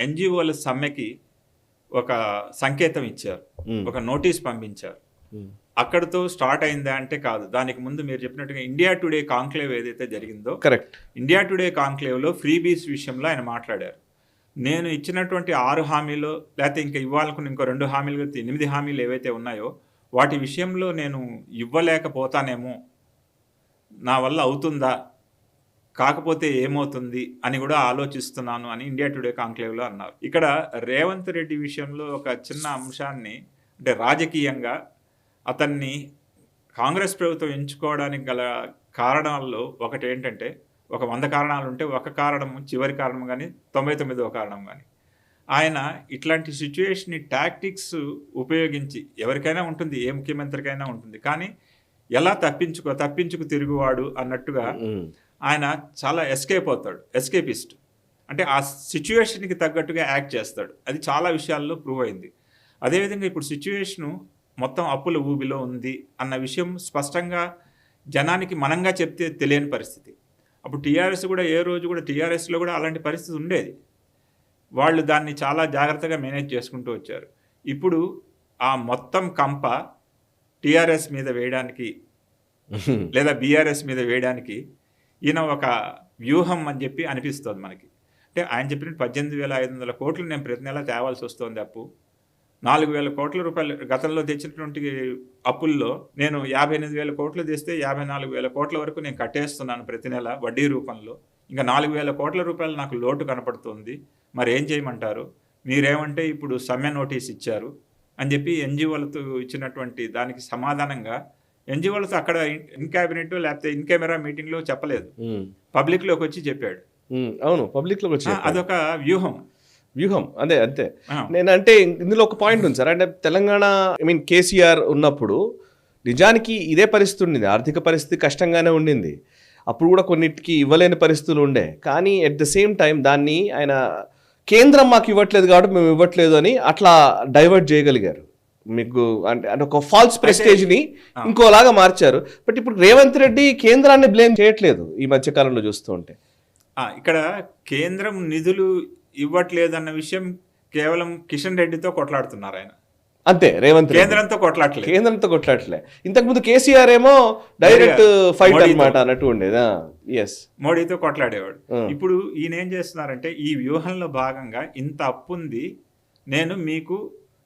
ఎన్జిఓల సమ్మెకి ఒక సంకేతం ఇచ్చారు, ఒక నోటీస్ పంపించారు. అక్కడితో స్టార్ట్ అయిందా అంటే కాదు. దానికి ముందు మీరు చెప్పినట్టుగా ఇండియా టుడే కాంక్లేవ్ ఏదైతే జరిగిందో, కరెక్ట్, ఇండియా టుడే కాంక్లేవ్లో ఫ్రీబీస్ విషయంలో ఆయన మాట్లాడారు. నేను ఇచ్చినటువంటి 6 హామీలు, లేకపోతే ఇంకా ఇవ్వాలనుకున్న ఇంకో 2 హామీలు, 8 హామీలు ఏవైతే ఉన్నాయో వాటి విషయంలో నేను ఇవ్వలేకపోతానేమో, నా వల్ల అవుతుందా, కాకపోతే ఏమవుతుంది అని కూడా ఆలోచిస్తున్నాను అని ఇండియా టుడే కాంక్లేవ్లో అన్నారు. ఇక్కడ రేవంత్ రెడ్డి విషయంలో ఒక చిన్న అంశాన్ని, అంటే రాజకీయంగా అతన్ని కాంగ్రెస్ ప్రభుత్వం ఎంచుకోవడానికి గల కారణాల్లో ఒకటి ఏంటంటే, ఒక 100 కారణాలు ఉంటే ఒక కారణం, చివరి కారణం కానీ 99వ కారణం కానీ, ఆయన ఇట్లాంటి సిచ్యువేషన్ని టాక్టిక్స్ ఉపయోగించి, ఎవరికైనా ఉంటుంది, ఏ ముఖ్యమంత్రికైనా ఉంటుంది, కానీ ఎలా తప్పించుకు తిరుగువాడు అన్నట్టుగా ఆయన చాలా ఎస్కేప్ అవుతాడు, ఎస్కేపిస్ట్. అంటే ఆ సిచ్యువేషన్కి తగ్గట్టుగా యాక్ట్ చేస్తాడు. అది చాలా విషయాల్లో ప్రూవ్ అయింది. అదేవిధంగా ఇప్పుడు సిచ్యువేషను మొత్తం అప్పుల ఊబిలో ఉంది అన్న విషయం స్పష్టంగా జనానికి మనంగా చెప్తే తెలియని పరిస్థితి. అప్పుడు టీఆర్ఎస్ కూడా ఏ రోజు కూడా టీఆర్ఎస్లో కూడా అలాంటి పరిస్థితి ఉండేది. వాళ్ళు దాన్ని చాలా జాగ్రత్తగా మేనేజ్ చేసుకుంటూ వచ్చారు. ఇప్పుడు ఆ మొత్తం కంప టీఆర్ఎస్ మీద వేయడానికి లేదా బీఆర్ఎస్ మీద వేయడానికి ఈయన ఒక వ్యూహం అని చెప్పి అనిపిస్తుంది మనకి. అంటే ఆయన చెప్పినట్టు 18,500 కోట్లు నేను ప్రతి నెల తేవాల్సి వస్తుంది అప్పు. 4,000 కోట్ల రూపాయలు గతంలో తెచ్చినటువంటి అప్పుల్లో నేను 58,000 కోట్లు తెస్తే 54,000 కోట్ల వరకు నేను కట్టేస్తున్నాను ప్రతి నెల వడ్డీ రూపంలో. ఇంకా 4,000 కోట్ల రూపాయలు నాకు లోటు కనపడుతుంది. మరి ఏం చేయమంటారు? మీరేమంటే ఇప్పుడు సమ్మె నోటీస్ ఇచ్చారు అని చెప్పి ఎన్జిఓలతో ఇచ్చినటువంటి దానికి సమాధానంగా ఎన్జిఓలతో అక్కడ ఇన్ క్యాబినెట్ లేకపోతే ఇన్ కెమెరా మీటింగ్లో చెప్పలేదు, పబ్లిక్లోకి వచ్చి చెప్పాడు. అవును, పబ్లిక్లోకి వచ్చి అదొక వ్యూహం. వ్యూహం అదే అంతే. ఆ. నేనంటే ఇందులో ఒక పాయింట్ ఉంది సార్, అంటే తెలంగాణ కేసీఆర్ ఉన్నప్పుడు నిజానికి ఇదే పరిస్థితి ఉండింది, ఆర్థిక పరిస్థితి కష్టంగానే ఉండింది, అప్పుడు కూడా కొన్నిటికి ఇవ్వలేని పరిస్థితులు ఉండే. కానీ ఎట్ ద సేమ్ టైం దాన్ని ఆయన కేంద్రం మాకు ఇవ్వట్లేదు కాబట్టి మేము ఇవ్వట్లేదు అని అట్లా డైవర్ట్ చేయగలిగారు. మీకు అంటే ఒక ఫాల్స్ ప్రెస్టేజ్ ని ఇంకోలాగా మార్చారు. బట్ ఇప్పుడు రేవంత్ రెడ్డి కేంద్రాన్ని బ్లేమ్ చేయట్లేదు ఈ మధ్య కాలంలో చూస్తూ ఉంటే. ఇక్కడ కేంద్రం నిధులు ఇవ్వట్లేదన్న విషయం కేవలం కిషన్ రెడ్డితో కొట్లాడుతున్నారు ఆయన, అంతే. రేవంత్ రెడ్డి కేంద్రంతో కొట్లాడలేదు, కేంద్రంతో కొట్లాడలే. ఇంతకుముందు కేసీఆర్ ఏమో డైరెక్ట్ ఫైట్ అన్నమాట అన్నట్టు ఉండేదా. ఎస్, మోడీతో కొట్లాడేవాడు. ఇప్పుడు ఈయన ఏం చేస్తున్నారంటే ఈ వ్యూహంలో భాగంగా ఇంత అప్పు ఉంది, నేను మీకు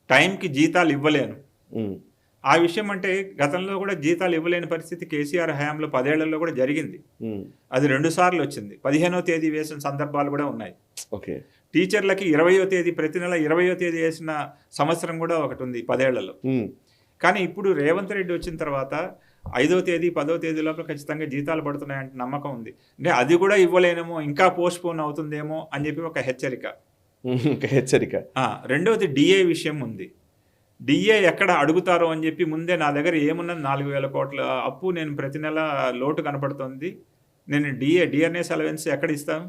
టైంకి జీతాలు ఇవ్వలేను. ఆ విషయం అంటే గతంలో కూడా జీతాలు ఇవ్వలేని పరిస్థితి కేసీఆర్ హయాంలో 10 ఏళ్లలో కూడా జరిగింది. అది 2 సార్లు వచ్చింది. 15వ తేదీ వేసిన సందర్భాలు కూడా ఉన్నాయి. ఓకే, టీచర్లకి 20వ తేదీ ప్రతి నెల 20వ తేదీ వేసిన సంవత్సరం కూడా ఒకటి ఉంది 10 ఏళ్లలో. కానీ ఇప్పుడు రేవంత్ రెడ్డి వచ్చిన తర్వాత 5వ తేదీ 10వ తేదీ లోపల ఖచ్చితంగా జీతాలు పడుతున్నాయంటే నమ్మకం ఉంది. అంటే అది కూడా ఇవ్వలేనేమో, ఇంకా పోస్ట్ పోన్ అవుతుందేమో అని చెప్పి ఒక హెచ్చరిక. రెండవది డిఏ విషయం ఉంది. డిఏ ఎక్కడ అడుగుతారో అని చెప్పి ముందే నా దగ్గర ఏమున్నది 4,000 కోట్ల అప్పు, నేను ప్రతి నెల లోటు కనపడుతుంది, నేను డిఆర్ఎస్ అలవెన్స్ ఎక్కడ ఇస్తాను,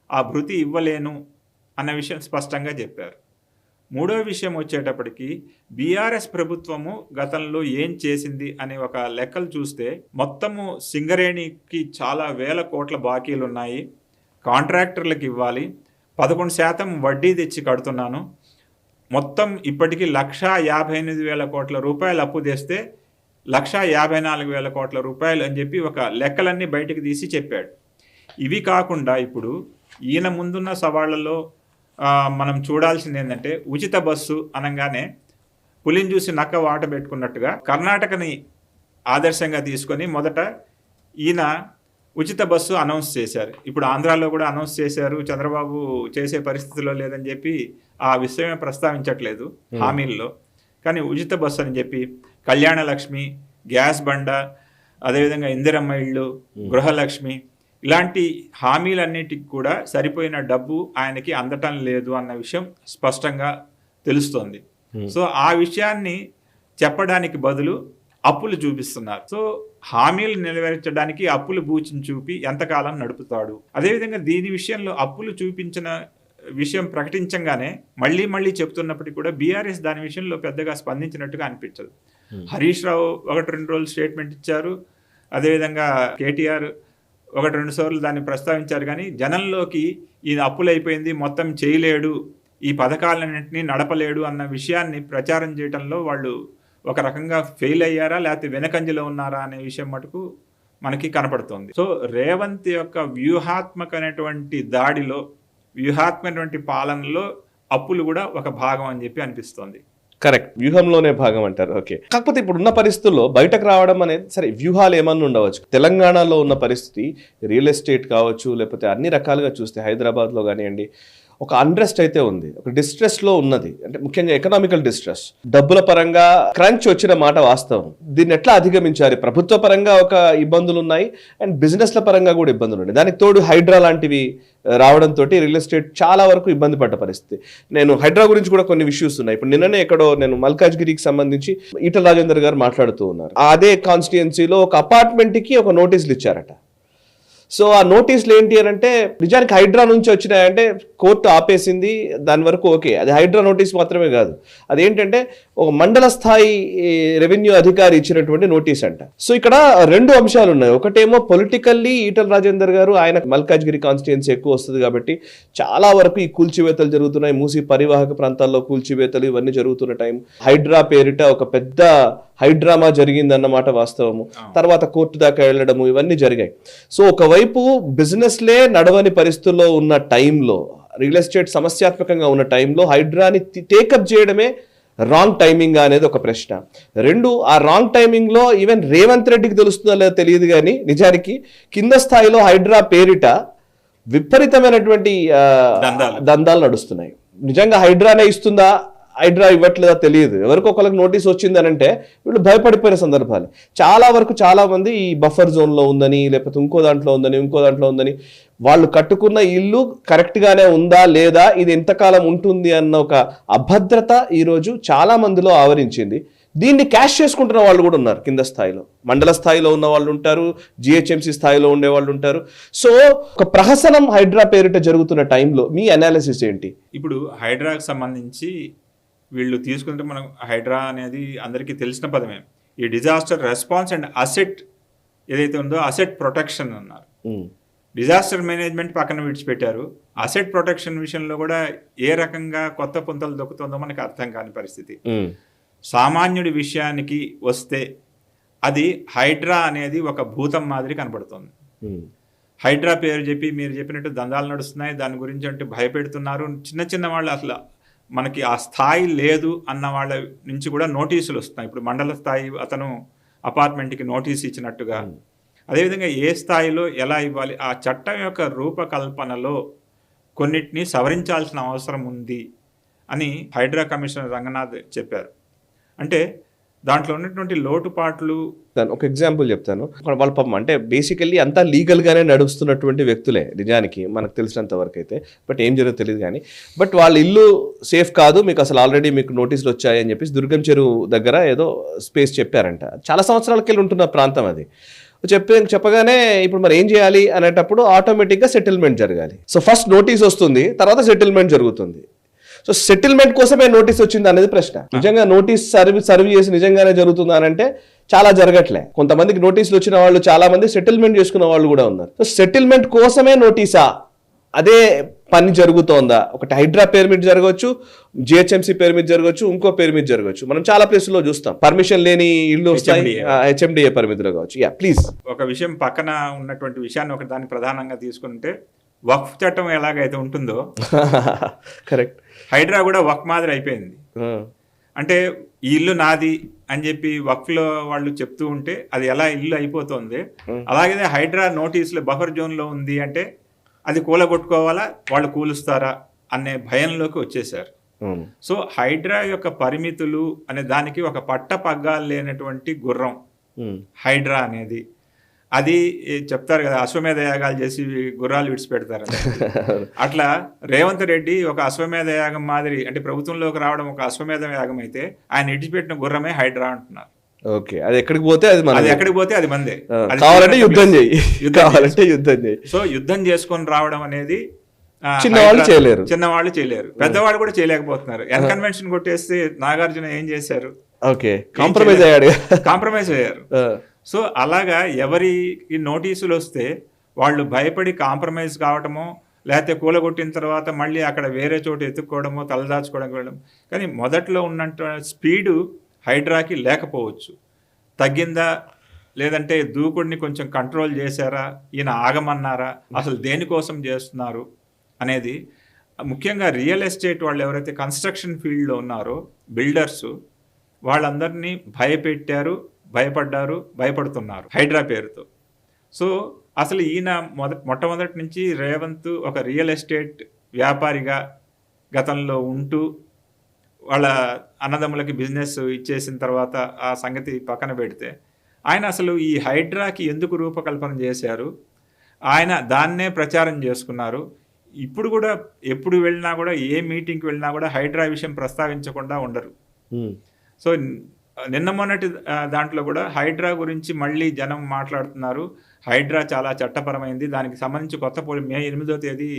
ఆ భృతి ఇవ్వలేను అన్న విషయం స్పష్టంగా చెప్పారు. మూడో విషయం వచ్చేటప్పటికి బీఆర్ఎస్ ప్రభుత్వము గతంలో ఏం చేసింది అనే ఒక లెక్కలు చూస్తే మొత్తము సింగరేణికి చాలా వేల కోట్ల బాకీలు ఉన్నాయి, కాంట్రాక్టర్లకు ఇవ్వాలి, 11% వడ్డీ తెచ్చి కడుతున్నాను, మొత్తం ఇప్పటికీ 1,58,000 కోట్ల రూపాయలు అప్పు తెస్తే 1,54,000 కోట్ల రూపాయలు అని చెప్పి ఒక లెక్కలన్నీ బయటకు తీసి చెప్పాడు. ఇవి కాకుండా ఇప్పుడు ఈయన ముందున్న సవాళ్లలో మనం చూడాల్సింది ఏంటంటే, ఉచిత బస్సు అనగానే పులిని చూసి నక్క వాట పెట్టుకున్నట్టుగా కర్ణాటకని ఆదర్శంగా తీసుకొని మొదట ఈయన ఉచిత బస్సు అనౌన్స్ చేశారు. ఇప్పుడు ఆంధ్రాలో కూడా అనౌన్స్ చేశారు, చంద్రబాబు చేసే పరిస్థితిలో లేదని చెప్పి ఆ విషయమే ప్రస్తావించట్లేదు హామీల్లో. కానీ ఉచిత బస్సు అని చెప్పి కళ్యాణ లక్ష్మి, గ్యాస్ బండ, అదేవిధంగా ఇందిరమ్మ ఇళ్ళు, గృహలక్ష్మి, ఇలాంటి హామీలన్నిటికి కూడా సరిపోయిన డబ్బు ఆయనకి అందటం లేదు అన్న విషయం స్పష్టంగా తెలుస్తోంది. సో ఆ విషయాన్ని చెప్పడానికి బదులు అప్పులు చూపిస్తున్నారు. సో హామీలు నెరవేర్చడానికి అప్పులు బూచిని చూపి ఎంతకాలం నడుపుతాడు. అదేవిధంగా దీని విషయంలో అప్పులు చూపించిన విషయం ప్రకటించగానే మళ్ళీ చెప్తున్నప్పటికీ కూడా బీఆర్ఎస్ దాని విషయంలో పెద్దగా స్పందించినట్టుగా అనిపించదు. హరీష్ రావు 1-2 రోజులు స్టేట్మెంట్ ఇచ్చారు, అదేవిధంగా కేటీఆర్ 1-2 సార్లు దాన్ని ప్రస్తావించారు. కానీ జనంలోకి ఈయన అప్పులు అయిపోయింది, మొత్తం చేయలేడు, ఈ పథకాలన్నింటినీ నడపలేడు అన్న విషయాన్ని ప్రచారం చేయడంలో వాళ్ళు ఒక రకంగా ఫెయిల్ అయ్యారా లేకపోతే వెనకంజలో ఉన్నారా అనే విషయం మటుకు మనకి కనపడుతుంది. సో రేవంత్ యొక్క వ్యూహాత్మకమైనటువంటి దాడిలో, వ్యూహాత్మకమైనటువంటి పాలనలో అప్పులు కూడా ఒక భాగం అని చెప్పి అనిపిస్తోంది. కరెక్ట్, వ్యూహంలోనే భాగం అంటారు. ఓకే, కాకపోతే ఇప్పుడున్న పరిస్థితుల్లో బయటకు రావడం అనేది సరే, వ్యూహాలు ఏమన్నా ఉండవచ్చు. తెలంగాణలో ఉన్న పరిస్థితి రియల్ ఎస్టేట్ కావచ్చు, లేకపోతే అన్ని రకాలుగా చూస్తే హైదరాబాద్లో కానివ్వండి, ఒక అన్రెస్ట్ అయితే ఉంది, ఒక డిస్ట్రెస్ లో ఉన్నది. అంటే ముఖ్యంగా ఎకనామికల్ డిస్ట్రెస్, డబ్బుల పరంగా క్రంచ్ వచ్చిన మాట వాస్తవం. దీన్ని ఎట్లా అధిగమించాలి? ప్రభుత్వ పరంగా ఒక ఇబ్బందులు ఉన్నాయి, అండ్ బిజినెస్ల పరంగా కూడా ఇబ్బందులు ఉన్నాయి. దానికి తోడు హైడ్రా లాంటివి రావడంతో రియల్ ఎస్టేట్ చాలా వరకు ఇబ్బంది పడ్డ పరిస్థితి. నేను హైడ్రా గురించి కూడా కొన్ని ఇష్యూస్ ఉన్నాయి. ఇప్పుడు నిన్ననే ఎక్కడో నేను మల్కాజ్గిరికి సంబంధించి ఈటల రాజేందర్ గారు మాట్లాడుతూ ఉన్నారు. అదే కాన్స్టిట్యుయెన్సీలో ఒక అపార్ట్మెంట్కి ఒక నోటీసులు ఇచ్చారట. సో ఆ నోటీసులు ఏంటి అని అంటే, నిజానికి హైడ్రా నుంచి వచ్చినాయంటే కోర్టు ఆపేసింది, దాని వరకు ఓకే. అది హైడ్రా నోటీస్ మాత్రమే కాదు, అదేంటంటే ఒక మండల స్థాయి రెవెన్యూ అధికారి ఇచ్చినటువంటి నోటీస్ అంట. సో ఇక్కడ 2 అంశాలు ఉన్నాయి. ఒకటేమో పొలిటికల్లీ ఈటల రాజేందర్ గారు, ఆయన మల్కాజ్గిరి కాన్స్టిట్యుయెన్సీ ఎక్కువ వస్తుంది కాబట్టి చాలా వరకు ఈ కూల్చివేతలు జరుగుతున్నాయి, మూసి పరివాహక ప్రాంతాల్లో కూల్చివేతలు ఇవన్నీ జరుగుతున్న టైం, హైడ్రా పేరిట ఒక పెద్ద హైడ్రామా జరిగిందన్నమాట వాస్తవము. తర్వాత కోర్టు దాకా వెళ్ళడము ఇవన్నీ జరిగాయి. సో ఒకవైపు బిజినెస్లే నడవని పరిస్థితుల్లో ఉన్న టైంలో, రియల్ ఎస్టేట్ సమస్యాత్మకంగా ఉన్న టైంలో హైడ్రాని టేకప్ చేయడమే రాంగ్ టైమింగ్ అనేది ఒక ప్రశ్న. 2, ఆ రాంగ్ టైమింగ్ లో ఈవెన్ రేవంత్ రెడ్డికి తెలుస్తుందో లేదో తెలియదు, కానీ నిజానికి కింద స్థాయిలో హైడ్రా పేరిట విపరీతమైనటువంటి దందాలు నడుస్తున్నాయి. నిజంగా హైడ్రానే ఇస్తుందా హైడ్రా ఇవ్వట్లేదా తెలియదు, ఎవరికి ఒకరికి నోటీస్ వచ్చింది అని అంటే వీళ్ళు భయపడిపోయిన సందర్భాలు చాలా వరకు. చాలా మంది ఈ బఫర్ జోన్లో ఉందని, లేకపోతే ఇంకో దాంట్లో ఉందని వాళ్ళు కట్టుకున్న ఇల్లు కరెక్ట్గానే ఉందా లేదా, ఇది ఎంతకాలం ఉంటుంది అన్న ఒక అభద్రత ఈరోజు చాలా మందిలో ఆవరించింది. దీన్ని క్యాష్ చేసుకుంటున్న వాళ్ళు కూడా ఉన్నారు కింద స్థాయిలో, మండల స్థాయిలో ఉన్న వాళ్ళు ఉంటారు, జిహెచ్ఎంసీ స్థాయిలో ఉండే వాళ్ళు ఉంటారు. సో ఒక ప్రహసనం హైడ్రా పేరిట జరుగుతున్న టైంలో మీ అనాలిసిస్ ఏంటి? ఇప్పుడు హైడ్రాకి సంబంధించి వీళ్ళు తీసుకుంటే, మనం హైడ్రా అనేది అందరికీ తెలిసిన పదమే. ఈ డిజాస్టర్ రెస్పాన్స్ అండ్ అసెట్ ఏదైతే ఉందో అసెట్ ప్రొటెక్షన్ అన్నారు. డిజాస్టర్ మేనేజ్మెంట్ పక్కన విడిచిపెట్టారు, అసెట్ ప్రొటెక్షన్ విషయంలో కూడా ఏ రకంగా కొత్త పుంతలు దొక్కుతుందో మనకు అర్థం కాని పరిస్థితి. సామాన్యుడి విషయానికి వస్తే అది హైడ్రా అనేది ఒక భూతం మాదిరి కనబడుతుంది. హైడ్రా పేరు చెప్పి మీరు చెప్పినట్టు దందాలు నడుస్తున్నాయి, దాని గురించి అంటే భయపెడుతున్నారు. చిన్న చిన్న వాళ్ళు అసలు మనకి ఆ స్థాయి లేదు అన్న వాళ్ళ నుంచి కూడా నోటీసులు వస్తున్నాయి. ఇప్పుడు మండల స్థాయి అతను అపార్ట్మెంట్కి నోటీస్ ఇచ్చినట్టుగా, అదేవిధంగా ఏ స్థాయిలో ఎలా ఇవ్వాలి, ఆ చట్టం యొక్క రూపకల్పనలో కొన్నిటిని సవరించాల్సిన అవసరం ఉంది అని హైడ్రా కమిషనర్ రంగనాథ్ చెప్పారు. అంటే దాంట్లో ఉన్నటువంటి లోటుపాట్లు ఒక ఎగ్జాంపుల్ చెప్తాను. వాళ్ళ పాపం అంటే బేసికల్లీ అంతా లీగల్గానే నడుస్తున్నటువంటి వ్యక్తులే నిజానికి మనకు తెలిసినంత వరకు అయితే, బట్ ఏం జరుగుతుందో తెలియదు కానీ. బట్ వాళ్ళ ఇల్లు సేఫ్ కాదు, మీకు అసలు ఆల్రెడీ మీకు నోటీసులు వచ్చాయని చెప్పేసి దుర్గం చెరువు దగ్గర ఏదో స్పేస్ చెప్పారంట. చాలా సంవత్సరాలకి వెళ్ళి ఉంటున్న ప్రాంతం అది. చెప్పగానే ఇప్పుడు మరి ఏం చేయాలి అనేటప్పుడు ఆటోమేటిక్గా సెటిల్మెంట్ జరగాలి. సో ఫస్ట్ నోటీస్ వస్తుంది, తర్వాత సెటిల్మెంట్ జరుగుతుంది. సో సెటిల్మెంట్ కోసమే నోటీస్ వచ్చింది అనేది ప్రశ్న. నిజంగా నోటీస్ సర్వ్ చేసి నిజంగానే జరుగుతుందా అని అంటే చాలా జరగట్లే. కొంతమందికి నోటీసులు వచ్చిన వాళ్ళు చాలా మంది సెటిల్మెంట్ చేసుకున్న వాళ్ళు కూడా ఉన్నారు. సో సెటిల్మెంట్ కోసమే నోటీసా, అదే పని జరుగుతోందా? ఒకటి హైడ్రా పేరు మీద జరగవచ్చు, జిహెచ్ఎంసీ పేరు మీద జరగవచ్చు, ఇంకో పేరు మీద జరగవచ్చు. మనం చాలా ప్లేసుల్లో చూస్తాం పర్మిషన్ లేని ఇల్లు వస్తాయి, హెచ్ఎండిఏ పరిమితిలో కావచ్చు. Yeah please. ఒక విషయం పక్కన ఉన్నటువంటి విషయాన్ని ఒక దాన్ని ప్రధానంగా తీసుకుంటే, వక్ఫ్ చట్టం ఎలాగైతే ఉంటుందో కరెక్ట్, హైడ్రా కూడా వక్ఫ్ మాదిరి అయిపోయింది. అంటే ఈ ఇల్లు నాది అని చెప్పి వక్ఫ్లో వాళ్ళు చెప్తూ ఉంటే అది ఎలా ఇల్లు అయిపోతుంది. అలాగే హైడ్రా నోటీసులు బఫర్ జోన్లో ఉంది అంటే అది కూలగొట్టుకోవాలా, వాళ్ళు కూలుస్తారా అనే భయంలోకి వచ్చేసారు. సో హైడ్రా యొక్క పరిమితులు అనే దానికి ఒక పట్ట పగ్గాలు లేనటువంటి గుర్రం హైడ్రా అనేది. అది చెప్తారు కదా, అశ్వమేధ యాగాలు చేసి గుర్రాలు విడిచిపెడతారు. అట్లా రేవంత్ రెడ్డి ఒక అశ్వమేధ యాగం మాదిరి, అంటే ప్రభుత్వంలోకి రావడం ఒక అశ్వమేధ యాగం అయితే ఆయన విడిచిపెట్టిన గుర్రమే హైడ్రా అంటున్నారు. ఓకే, అది ఎక్కడికి పోతే అది మందే, కావాలంటే యుద్ధం చేయి. సో యుద్ధం చేసుకొని రావడం అనేది చిన్నవాళ్ళు చేయలేరు, పెద్దవాళ్ళు కూడా చేయలేకపోతున్నారు. కన్వెన్షన్ కొట్టేస్తే నాగార్జున ఏం చేశారు, ఓకే కాంప్రమైజ్ అయ్యారు. సో అలాగా ఎవరికి నోటీసులు వస్తే వాళ్ళు భయపడి కాంప్రమైజ్ కావటమో, లేకపోతే కూలగొట్టిన తర్వాత మళ్ళీ అక్కడ వేరే చోటు ఎత్తుక్కోవడమో, తలదాచుకోవడం వెళ్ళడం. కానీ మొదట్లో ఉన్నట్టు స్పీడు హైడ్రాకి లేకపోవచ్చు. తగ్గిందా, లేదంటే దూకుడిని కొంచెం కంట్రోల్ చేశారా, ఈయన ఆగమన్నారా, అసలు దేనికోసం చేస్తున్నారు అనేది. ముఖ్యంగా రియల్ ఎస్టేట్ వాళ్ళు ఎవరైతే కన్స్ట్రక్షన్ ఫీల్డ్లో ఉన్నారో బిల్డర్స్, వాళ్ళందరినీ భయపడుతున్నారు హైడ్రా పేరుతో. సో అసలు ఈయన మొట్టమొదటి నుంచి రేవంత్ ఒక రియల్ ఎస్టేట్ వ్యాపారిగా గతంలో ఉంటూ వాళ్ళ అన్నదమ్ములకి బిజినెస్ ఇచ్చేసిన తర్వాత ఆ సంగతి పక్కన పెడితే, ఆయన అసలు ఈ హైడ్రాకి ఎందుకు రూపకల్పన చేశారు, ఆయన దాన్నే ప్రచారం చేసుకున్నారు. ఇప్పుడు కూడా ఎప్పుడు వెళ్ళినా కూడా, ఏ మీటింగ్కి వెళ్ళినా కూడా హైడ్రా విషయం ప్రస్తావించకుండా ఉండరు. సో నిన్న మొన్నటి దాంట్లో కూడా హైడ్రా గురించి మళ్ళీ జనం మాట్లాడుతున్నారు. హైడ్రా చాలా చట్టపరమైంది, దానికి సంబంధించి మే 8వ తేదీ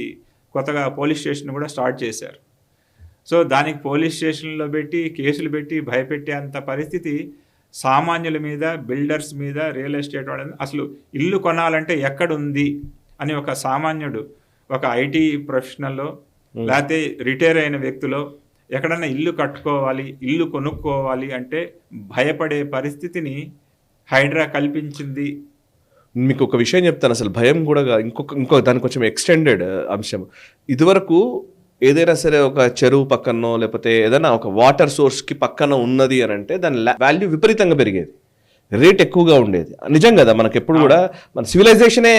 కొత్తగా పోలీస్ స్టేషన్ కూడా స్టార్ట్ చేశారు. సో దానికి పోలీస్ స్టేషన్లో పెట్టి కేసులు పెట్టి భయపెట్టేంత పరిస్థితి సామాన్యుల మీద, బిల్డర్స్ మీద, రియల్ ఎస్టేట్ వాళ్ళ అసలు ఇల్లు కొనాలంటే ఎక్కడుంది అని ఒక సామాన్యుడు, ఒక ఐటీ ప్రొఫెషనల్లో లేకపోతే రిటైర్ అయిన వ్యక్తిలో ఎక్కడన్నా ఇల్లు కట్టుకోవాలి, ఇల్లు కొనుక్కోవాలి అంటే భయపడే పరిస్థితిని హైడ్రా కల్పించింది. మీకు ఒక విషయం చెప్తాను, అసలు భయం కూడా ఇంకో దానికి కొంచెం ఎక్స్టెండెడ్ అంశం. ఇదివరకు ఏదైనా సరే ఒక చెరువు పక్కనో లేకపోతే ఏదైనా ఒక వాటర్ సోర్స్కి పక్కన ఉన్నది అని అంటే దాని వాల్యూ విపరీతంగా పెరిగేది, రేట్ ఎక్కువగా ఉండేది. నిజం కదా, మనకు ఎప్పుడు కూడా మన సివిలైజేషనే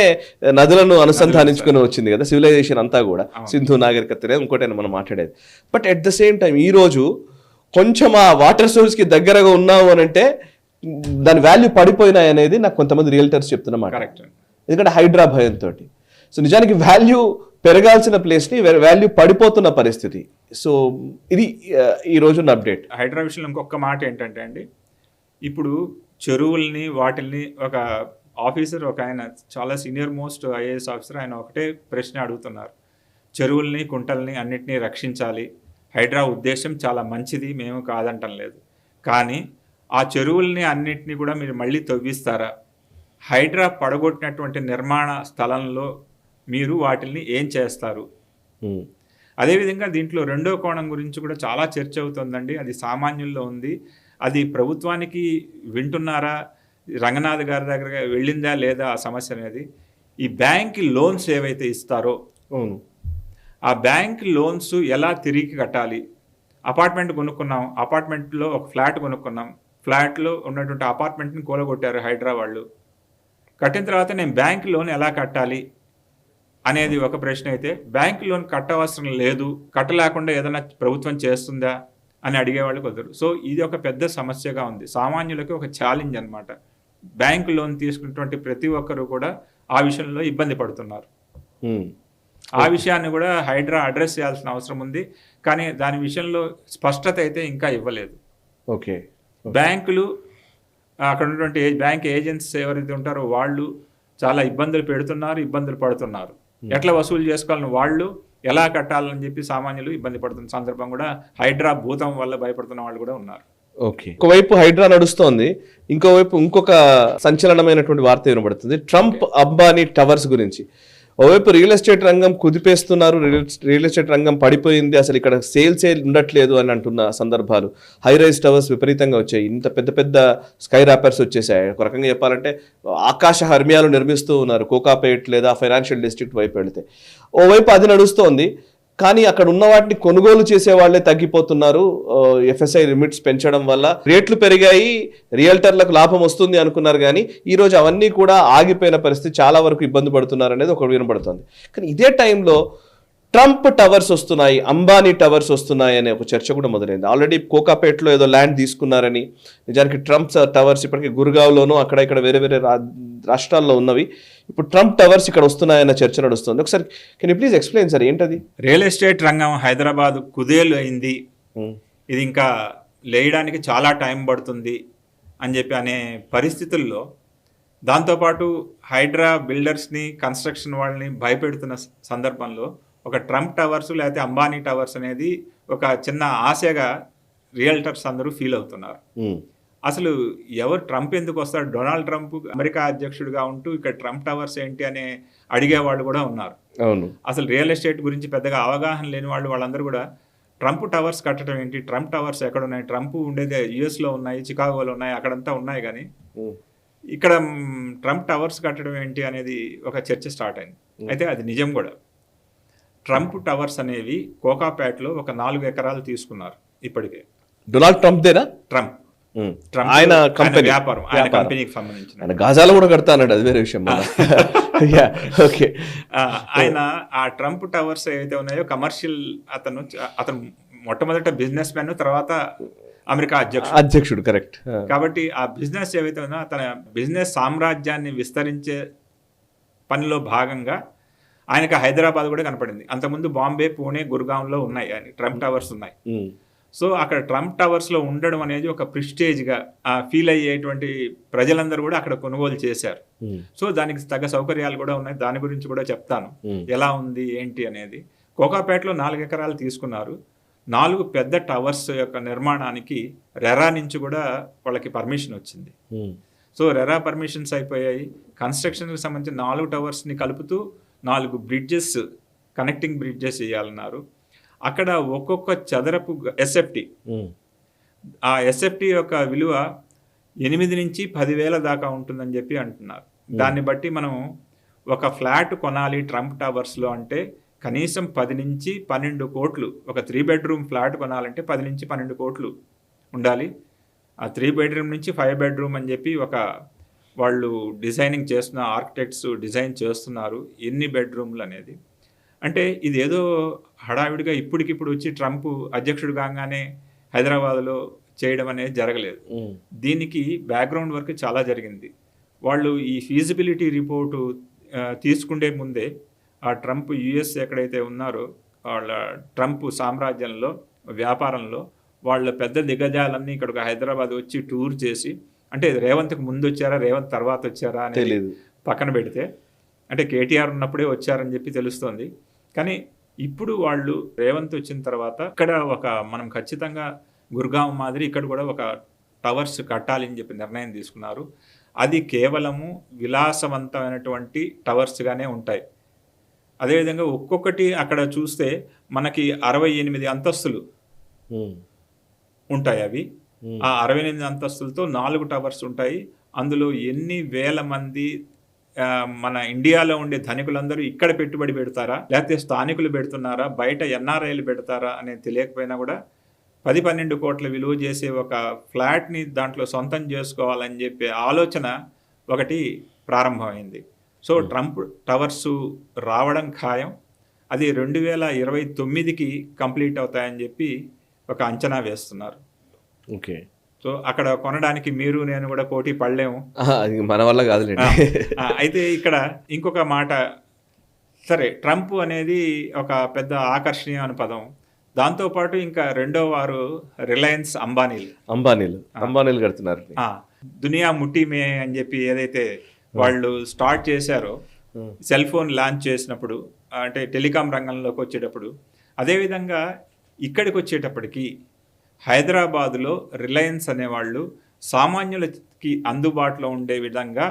నదులను అనుసంధానించుకుని వచ్చింది కదా, సివిలైజేషన్ అంతా కూడా సింధు నాగరికతనే ఇంకోటైనా మనం మాట్లాడేది. But at the same time ఈరోజు కొంచెం ఆ వాటర్ సోర్స్కి దగ్గరగా ఉన్నాము అని అంటే దాని వాల్యూ పడిపోయినాయి అనేది నాకు కొంతమంది రియల్టర్స్ చెప్తున్నమాట. కరెక్ట్. ఎందుకంటే హైడ్రా భయంతో. సో నిజానికి వాల్యూ పెరగాల్సిన ప్లేస్ని వాల్యూ పడిపోతున్న పరిస్థితి. సో ఇది ఈ రోజున్న అప్డేట్. హైడ్రా విషయంలో ఇంకొక మాట ఏంటంటే అండి, ఇప్పుడు చెరువుల్ని వాటిల్ని ఒక ఆఫీసర్, ఒక ఆయన చాలా సీనియర్ మోస్ట్ ఐఏఎస్ ఆఫీసర్, ఆయన ఒకటే ప్రశ్న అడుగుతున్నారు. చెరువుల్ని కుంటల్ని అన్నిటినీ రక్షించాలి, హైడ్రా ఉద్దేశం చాలా మంచిది, మేము కాదంటం లేదు. కానీ ఆ చెరువుల్ని అన్నిటినీ కూడా మీరు మళ్ళీ తవ్విస్తారా? హైడ్రా పడగొట్టినటువంటి నిర్మాణ స్థలంలో మీరు వాటిల్ని ఏం చేస్తారు? అదేవిధంగా దీంట్లో రెండో కోణం గురించి కూడా చాలా చర్చ అవుతుందండి. అది సామాన్యుల్లో ఉంది. అది ప్రభుత్వానికి వింటున్నారా, రంగనాథ్ గారి దగ్గర వెళ్ళిందా లేదా ఆ సమస్య అనేది. ఈ బ్యాంక్ లోన్స్ ఏవైతే ఇస్తారో ఆ బ్యాంక్ లోన్స్ ఎలా తిరిగి కట్టాలి? అపార్ట్మెంట్ కొనుక్కున్నాం, అపార్ట్మెంట్లో ఒక ఫ్లాట్ కొనుక్కున్నాం, ఫ్లాట్లో ఉన్నటువంటి అపార్ట్మెంట్ని కూలగొట్టారు హైడ్రా వాళ్ళు. కట్టిన తర్వాత నేను బ్యాంక్ లోన్ ఎలా కట్టాలి అనేది ఒక ప్రశ్న అయితే, బ్యాంక్ లోన్ కట్టవసరం లేదు, కట్టలేకుండా ఏదైనా ప్రభుత్వం చేస్తుందా అని అడిగేవాళ్ళు కుదరు. సో ఇది ఒక పెద్ద సమస్యగా ఉంది, సామాన్యులకి ఒక ఛాలెంజ్ అనమాట. బ్యాంక్ లోన్ తీసుకున్నటువంటి ప్రతి ఒక్కరు కూడా ఆ విషయంలో ఇబ్బంది పడుతున్నారు. ఆ విషయాన్ని కూడా హైడ్రా అడ్రస్ చేయాల్సిన అవసరం ఉంది. కానీ దాని విషయంలో స్పష్టత అయితే ఇంకా ఇవ్వలేదు. ఓకే. బ్యాంకులు, అక్కడ ఉన్నటువంటి బ్యాంక్ ఏజెంట్స్ ఎవరైతే ఉంటారో వాళ్ళు చాలా ఇబ్బందులు పడుతున్నారు. ఎట్లా వసూలు చేసుకోవాలని, వాళ్ళు ఎలా కట్టాలని చెప్పి సామాన్యులు ఇబ్బంది పడుతున్న సందర్భం కూడా హైడ్రా భూతం వల్ల భయపడుతున్న వాళ్ళు కూడా ఉన్నారు. ఓకే. ఒకవైపు హైడ్రా నడుస్తోంది, ఇంకోవైపు ఇంకొక సంచలనమైనటువంటి వార్త వినబడుతుంది ట్రంప్ అంబానీ టవర్స్ గురించి. ఓవైపు రియల్ ఎస్టేట్ రంగం కుదిపేస్తున్నారు, రియల్ ఎస్టేట్ రంగం పడిపోయింది, అసలు ఇక్కడ సేల్సే ఉండట్లేదు అని అంటున్న సందర్భాలు. హై రైజ్ టవర్స్ విపరీతంగా వచ్చాయి, ఇంత పెద్ద పెద్ద స్కై ర్యాపర్స్ వచ్చేసాయి. ఒక రకంగా చెప్పాలంటే ఆకాశ హర్మ్యాలు నిర్మిస్తూ ఉన్నారు కోకాపేట్ లేదా ఫైనాన్షియల్ డిస్ట్రిక్ట్ వైపు వెళితే. ఓవైపు అది నడుస్తోంది, కానీ అక్కడ ఉన్న వాటిని కొనుగోలు చేసే వాళ్ళే తగ్గిపోతున్నారు. ఎఫ్ఎస్ఐ లిమిట్స్ పెంచడం వల్ల రేట్లు పెరిగాయి, రియల్టర్లకు లాభం వస్తుంది అనుకున్నారు, కానీ ఈరోజు అవన్నీ కూడా ఆగిపోయిన పరిస్థితి, చాలా వరకు ఇబ్బంది పడుతున్నారు అనేది ఒకటి వినబడుతుంది. కానీ ఇదే టైంలో ట్రంప్ టవర్స్ వస్తున్నాయి, అంబానీ టవర్స్ వస్తున్నాయి అనే ఒక చర్చ కూడా మొదలైంది. ఆల్రెడీ కోకాపేట్లో ఏదో ల్యాండ్ తీసుకున్నారని, నిజానికి ట్రంప్ టవర్స్ ఇప్పటికీ గుర్గావ్లోనూ అక్కడ ఇక్కడ వేరే వేరే రాష్ట్రాల్లో ఉన్నవి. ఇప్పుడు ట్రంప్ టవర్స్ ఇక్కడ వస్తున్నాయన్న చర్చ నడుస్తుంది. ఒకసారి can you please explain sir, ఏంటది? రియల్ ఎస్టేట్ రంగం హైదరాబాద్ కుదేలు అయింది, ఇది ఇంకా లేయడానికి చాలా టైం పడుతుంది అని చెప్పి అనే పరిస్థితుల్లో, దాంతోపాటు హైడ్రా బిల్డర్స్ని, కన్స్ట్రక్షన్ వాళ్ళని భయపెడుతున్న సందర్భంలో ఒక ట్రంప్ టవర్స్ లేకపోతే అంబానీ టవర్స్ అనేది ఒక చిన్న ఆశగా రియల్టర్స్ అందరూ ఫీల్ అవుతున్నారు. అసలు ఎవరు ట్రంప్ ఎందుకు వస్తాడు, డొనాల్డ్ ట్రంప్ అమెరికా అధ్యక్షుడిగా ఉంటూ ఇక్కడ ట్రంప్ టవర్స్ ఏంటి అని అడిగేవాళ్ళు కూడా ఉన్నారు. అవును. అసలు రియల్ ఎస్టేట్ గురించి పెద్దగా అవగాహన లేని వాళ్ళందరూ కూడా ట్రంప్ టవర్స్ కట్టడం ఏంటి, ట్రంప్ టవర్స్ ఎక్కడ ఉన్నాయి, ట్రంప్ ఉండేది యుఎస్లో ఉన్నాయి, చికాగోలో ఉన్నాయి, అక్కడంతా ఉన్నాయి, కానీ ఇక్కడ ట్రంప్ టవర్స్ కట్టడం ఏంటి అనేది ఒక చర్చ స్టార్ట్ అయింది. అయితే అది నిజం కూడా. ట్రంప్ టవర్స్ అనేవి కోకాపేట్లో ఒక 4 ఎకరాలు తీసుకున్నారు ఇప్పటికే. డొనాల్డ్ ట్రంప్ దేనా? ట్రంప్ ఆయన కంపెనీ, వ్యాపారం, ఆయన కంపెనీకి సంబంధించిన. ఆయన గాజాలు కూడా కడతానండి, అది వేరే విషయం. ఓకే. ఆయన ఆ ట్రంప్ టవర్స్ ఏవైతే ఉన్నాయో కమర్షియల్, అతను మొట్టమొదట బిజినెస్ మ్యాన్, తర్వాత అమెరికా అధ్యక్షుడు. కరెక్ట్. కాబట్టి ఆ బిజినెస్ ఏవైతే ఉన్నా తన బిజినెస్ సామ్రాజ్యాన్ని విస్తరించే పనిలో భాగంగా ఆయనకు హైదరాబాద్ కూడా కనపడింది. అంతకుముందు బాంబే, పూణే, గుర్గాంలో ఉన్నాయి ఆయన ట్రంప్ టవర్స్ ఉన్నాయి. సో అక్కడ ట్రంప్ టవర్స్లో ఉండడం అనేది ఒక ప్రిస్టేజ్గా ఫీల్ అయ్యేటువంటి ప్రజలందరూ కూడా అక్కడ కొనుగోలు చేశారు. సో దానికి తగ్గ సౌకర్యాలు కూడా ఉన్నాయి, దాని గురించి కూడా చెప్తాను ఎలా ఉంది ఏంటి అనేది. కోకాపేటలో 4 ఎకరాలు తీసుకున్నారు. 4 పెద్ద టవర్స్ యొక్క నిర్మాణానికి రెరా నుంచి కూడా వాళ్ళకి పర్మిషన్ వచ్చింది. సో రెరా పర్మిషన్స్ అయిపోయాయి. కన్స్ట్రక్షన్కి సంబంధించిన 4 టవర్స్ని కలుపుతూ 4 బ్రిడ్జెస్, కనెక్టింగ్ బ్రిడ్జెస్ చేయాలన్నారు. అక్కడ ఒక్కొక్క చదరపు ఎస్ఎఫ్టీ, ఆ ఎస్ఎఫ్టీ యొక్క విలువ 8 నుంచి 10,000 దాకా ఉంటుందని చెప్పి అంటున్నారు. దాన్ని బట్టి మనం ఒక ఫ్లాట్ కొనాలి ట్రంప్ టవర్స్లో అంటే కనీసం 10 నుంచి 12 కోట్లు. ఒక 3 బెడ్రూమ్ ఫ్లాట్ కొనాలంటే 10 నుంచి 12 కోట్లు ఉండాలి. ఆ 3 బెడ్రూమ్ నుంచి 5 బెడ్రూమ్ అని చెప్పి ఒక వాళ్ళు డిజైనింగ్ చేస్తున్న ఆర్కిటెక్ట్స్ డిజైన్ చేస్తున్నారు ఎన్ని బెడ్రూమ్లు అనేది. అంటే ఇదేదో హడావిడిగా ఇప్పటికిప్పుడు వచ్చి ట్రంప్ అధ్యక్షుడు కాగానే హైదరాబాద్లో చేయడం అనేది జరగలేదు. దీనికి బ్యాక్గ్రౌండ్ వర్క్ చాలా జరిగింది. వాళ్ళు ఈ ఫీజిబిలిటీ రిపోర్టు తీసుకుండే ముందే ఆ ట్రంప్ యుఎస్ ఎక్కడైతే ఉన్నారో వాళ్ళ ట్రంప్ సామ్రాజ్యంలో వ్యాపారంలో వాళ్ళ పెద్ద దిగ్గజాలన్నీ ఇక్కడికి హైదరాబాద్ వచ్చి టూర్ చేసి, అంటే రేవంత్కి ముందు వచ్చారా రేవంత్ తర్వాత వచ్చారా అనేది పక్కన పెడితే, అంటే కేటీఆర్ ఉన్నప్పుడే వచ్చారని చెప్పి తెలుస్తోంది. కానీ ఇప్పుడు వాళ్ళు రేవంత్ వచ్చిన తర్వాత ఇక్కడ మనం ఖచ్చితంగా గుర్గావ్ మాదిరి ఇక్కడ కూడా ఒక టవర్స్ కట్టాలి అని చెప్పి నిర్ణయం తీసుకున్నారు. అది కేవలము విలాసవంతమైనటువంటి టవర్స్గానే ఉంటాయి. అదేవిధంగా ఒక్కొక్కటి అక్కడ చూస్తే మనకి 68 అంతస్తులు ఉంటాయి. అవి ఆ 68 అంతస్తులతో 4 టవర్స్ ఉంటాయి. అందులో ఎన్ని వేల మంది మన ఇండియాలో ఉండే ధనికులందరూ ఇక్కడ పెట్టుబడి పెడతారా, లేకపోతే స్థానికులు పెడుతున్నారా, బయట ఎన్ఆర్ఐలు పెడతారా అనేది తెలియకపోయినా కూడా 10-12 కోట్ల విలువ చేసే ఒక ఫ్లాట్ని దాంట్లో సొంతం చేసుకోవాలని చెప్పే ఆలోచన ఒకటి ప్రారంభమైంది. సో ట్రంప్ టవర్స్ రావడం ఖాయం. అది 2029కి కంప్లీట్ అవుతాయని చెప్పి ఒక అంచనా వేస్తున్నారు. ఓకే. సో అక్కడ కొనడానికి మీరు నేను కూడా పోటీ పడలేము, మన వల్ల కాదులేండి. అయితే ఇక్కడ ఇంకొక మాట, సరే ట్రంప్ అనేది ఒక పెద్ద ఆకర్షణీయమైన పదం. దాంతోపాటు ఇంకా రెండో వారు రిలయన్స్ అంబానీలు కడుతున్నారు. దునియా ముట్టి మే అని చెప్పి ఏదైతే వాళ్ళు స్టార్ట్ చేశారో సెల్ ఫోన్ లాంచ్ చేసినప్పుడు, అంటే టెలికాం రంగంలోకి వచ్చేటప్పుడు, అదేవిధంగా ఇక్కడికి వచ్చేటప్పటికి హైదరాబాదులో రిలయన్స్ అనేవాళ్ళు సామాన్యులకి అందుబాటులో ఉండే విధంగా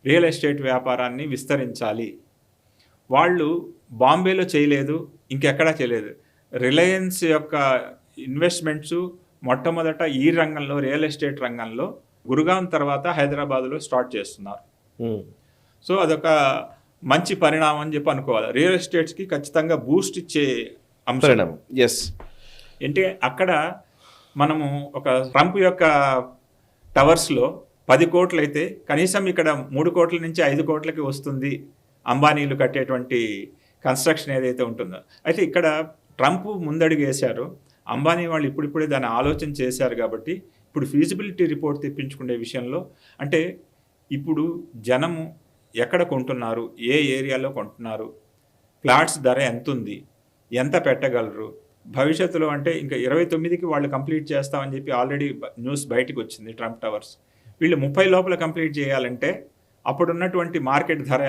రియల్ ఎస్టేట్ వ్యాపారాన్ని విస్తరించాలి. వాళ్ళు బాంబేలో చేయలేదు, ఇంకెక్కడా చేయలేదు. రిలయన్స్ యొక్క ఇన్వెస్ట్మెంట్స్ మొట్టమొదట ఈ రంగంలో, రియల్ ఎస్టేట్ రంగంలో గురుగాం తర్వాత హైదరాబాద్లో స్టార్ట్ చేస్తున్నారు. సో అదొక మంచి పరిణామం అని చెప్పి అనుకోవాలి. రియల్ ఎస్టేట్స్కి ఖచ్చితంగా బూస్ట్ ఇచ్చే అంశం. అంటే అక్కడ మనము ఒక ట్రంప్ యొక్క టవర్స్లో 10 కోట్లు అయితే కనీసం ఇక్కడ 3 కోట్ల నుంచి 5 కోట్లకి వస్తుంది అంబానీలు కట్టేటువంటి కన్స్ట్రక్షన్ ఏదైతే ఉంటుందో. అయితే ఇక్కడ ట్రంప్ ముందడుగు వేశారు, అంబానీ వాళ్ళు ఇప్పుడిప్పుడే దాన్ని ఆలోచన చేశారు. కాబట్టి ఇప్పుడు ఫీజిబిలిటీ రిపోర్ట్ తెప్పించుకునే విషయంలో, అంటే ఇప్పుడు జనము ఎక్కడ కొంటున్నారు, ఏ ఏరియాలో కొంటున్నారు, ఫ్లాట్స్ ధర ఎంత ఉంది, ఎంత పెట్టగలరు, భవిష్యత్తులో అంటే ఇంకా 29కి వాళ్ళు కంప్లీట్ చేస్తామని చెప్పి ఆల్రెడీ న్యూస్ బయటకు వచ్చింది. ట్రంప్ టవర్స్ వీళ్ళు 30 లోపల కంప్లీట్ చేయాలంటే అప్పుడున్నటువంటి మార్కెట్ ధర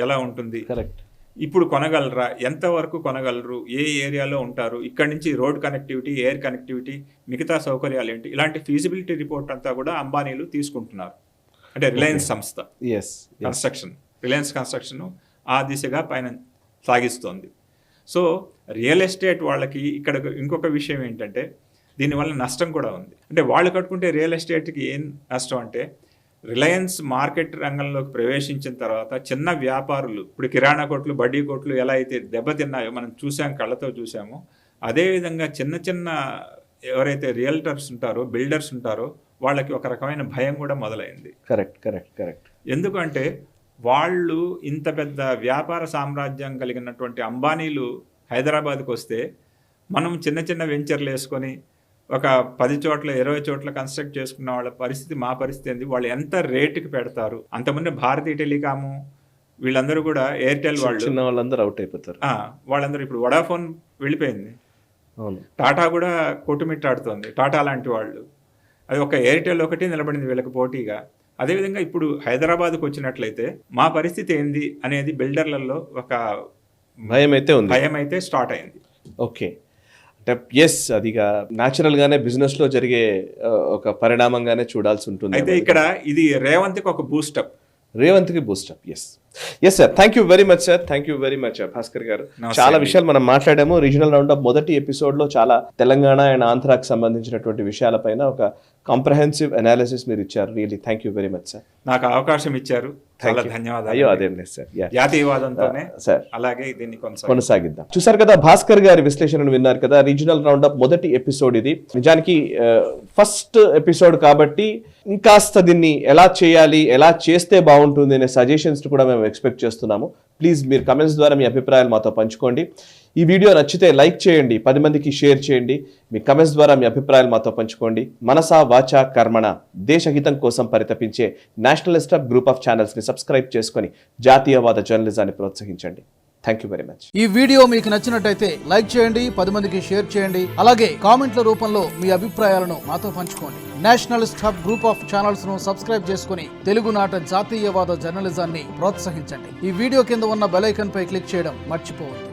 ఎలా ఉంటుంది, కరెక్ట్, ఇప్పుడు కొనగలరా, ఎంతవరకు కొనగలరు, ఏ ఏరియాలో ఉంటారు, ఇక్కడ నుంచి రోడ్ కనెక్టివిటీ, ఎయిర్ కనెక్టివిటీ, మిగతా సౌకర్యాలు ఏంటి, ఇలాంటి ఫీజిబిలిటీ రిపోర్ట్ అంతా కూడా అంబానీలు తీసుకుంటున్నారు. అంటే రిలయన్స్ సంస్థ రిలయన్స్ కన్స్ట్రక్షన్ ఆ దిశగా పైన సాగిస్తోంది. సో రియల్ ఎస్టేట్ వాళ్ళకి ఇక్కడ ఇంకొక విషయం ఏంటంటే దీనివల్ల నష్టం కూడా ఉంది. అంటే వాళ్ళు కట్టుకుంటే రియల్ ఎస్టేట్కి ఏం నష్టం అంటే, రిలయన్స్ మార్కెట్ రంగంలోకి ప్రవేశించిన తర్వాత చిన్న వ్యాపారులు, ఇప్పుడు కిరాణా కొట్లు, బడ్డీ కొట్లు ఎలా అయితే దెబ్బతిన్నాయో మనం చూసాం, కళ్ళతో చూసామో, అదేవిధంగా చిన్న చిన్న ఎవరైతే రియల్టర్స్ ఉంటారో, బిల్డర్స్ ఉంటారో, వాళ్ళకి ఒక రకమైన భయం కూడా మొదలైంది. కరెక్ట్. ఎందుకంటే వాళ్ళు ఇంత పెద్ద వ్యాపార సామ్రాజ్యం కలిగినటువంటి అంబానీలు హైదరాబాద్కి వస్తే, మనం చిన్న చిన్న వెంచర్లు వేసుకొని ఒక 10 చోట్ల 20 చోట్ల కన్స్ట్రక్ట్ చేసుకున్న వాళ్ళ పరిస్థితి, మా పరిస్థితి ఏంది, వాళ్ళు ఎంత రేటుకి పెడతారు. అంతమంది భారతీయ టెలికాము వీళ్ళందరూ కూడా, ఎయిర్టెల్ వాళ్ళందరూ అవుట్ అయిపోతారు. వాళ్ళందరూ ఇప్పుడు వడాఫోన్ వెళ్ళిపోయింది, టాటా కూడా కొట్టుమిట్టాడుతోంది, టాటా లాంటి వాళ్ళు. అది ఒక ఎయిర్టెల్ ఒకటి నిలబడింది వీళ్ళకి పోటీగా. అదేవిధంగా ఇప్పుడు హైదరాబాద్కు వచ్చినట్లయితే మా పరిస్థితి ఏంది అనేది బిల్డర్లలో ఒక భయం అయితే స్టార్ట్ అయింది. ఓకే, అంటే అదిగా న్యాచురల్గానే బిజినెస్లో జరిగే ఒక పరిణామంగానే చూడాల్సి ఉంటుంది. అయితే ఇక్కడ ఇది రేవంత్కి ఒక boost up. Yes sir, thank you very much Bhaskar garu. చాలా విషయాలు మనం మాట్లాడాము. రీజనల్ రౌండప్ మొదటి ఎపిసోడ్లో చాలా తెలంగాణ అండ్ ఆంధ్రాకి సంబంధించినటువంటి విషయాలపైన ఒక కాంప్రహెన్సివ్ అనాలిసిస్ మీరు ఇచ్చారు. Really thank you very much sir. నాకు అవకాశం ఇచ్చారు, చాలా ధన్యవాదాలు. అయ్యో అదేం లేదు సార్, జాతీయవాదంతోనే సార్ అలాగే దీన్ని కొనసాగిద్దాం. చూసారు కదా, భాస్కర్ గారి విశ్లేషణను విన్నారు కదా. రీజనల్ రౌండప్ మొదటి ఎపిసోడ్ ఇది. నిజానికి ఫస్ట్ ఎపిసోడ్ కాబట్టి ఇంకాస్త దీన్ని ఎలా చేయాలి, ఎలా చేస్తే బాగుంటుంది అనే సజెషన్స్ కూడా మేము ఎక్స్పెక్ట్ చేస్తున్నాము. ప్లీజ్ మీరు కమెంట్స్ ద్వారా మీ అభిప్రాయాలు మాతో పంచుకోండి. ఈ వీడియో నచ్చితే లైక్ చేయండి, 10 మందికి షేర్ చేయండి. మీ కమెంట్స్ ద్వారా మీ అభిప్రాయాలు మాతో పంచుకోండి. మనసా వాచా కర్మణ దేశహితం కోసం పరితపించే నేషనలిస్ట్ హబ్ గ్రూప్ ఆఫ్ ఛానల్స్ని సబ్స్క్రైబ్ చేసుకొని జాతీయవాద జర్నలిజాన్ని ప్రోత్సహించండి. Thank you very much. ఈ వీడియో మీకు నచ్చినట్టయితే లైక్ చేయండి, 10 మందికి షేర్ చేయండి. అలాగే కామెంట్ల రూపంలో మీ అభిప్రాయాలను మాతో పంచుకోండి. Nationalist hub group of channels ను సబ్స్క్రైబ్ చేసుకుని తెలుగునాట జాతీయవాద జర్నలిజాన్ని ప్రోత్సహించండి. ఈ వీడియో కింద ఉన్న బెల్ ఐకాన్ పై క్లిక్ చేయడం మర్చిపోవద్దు.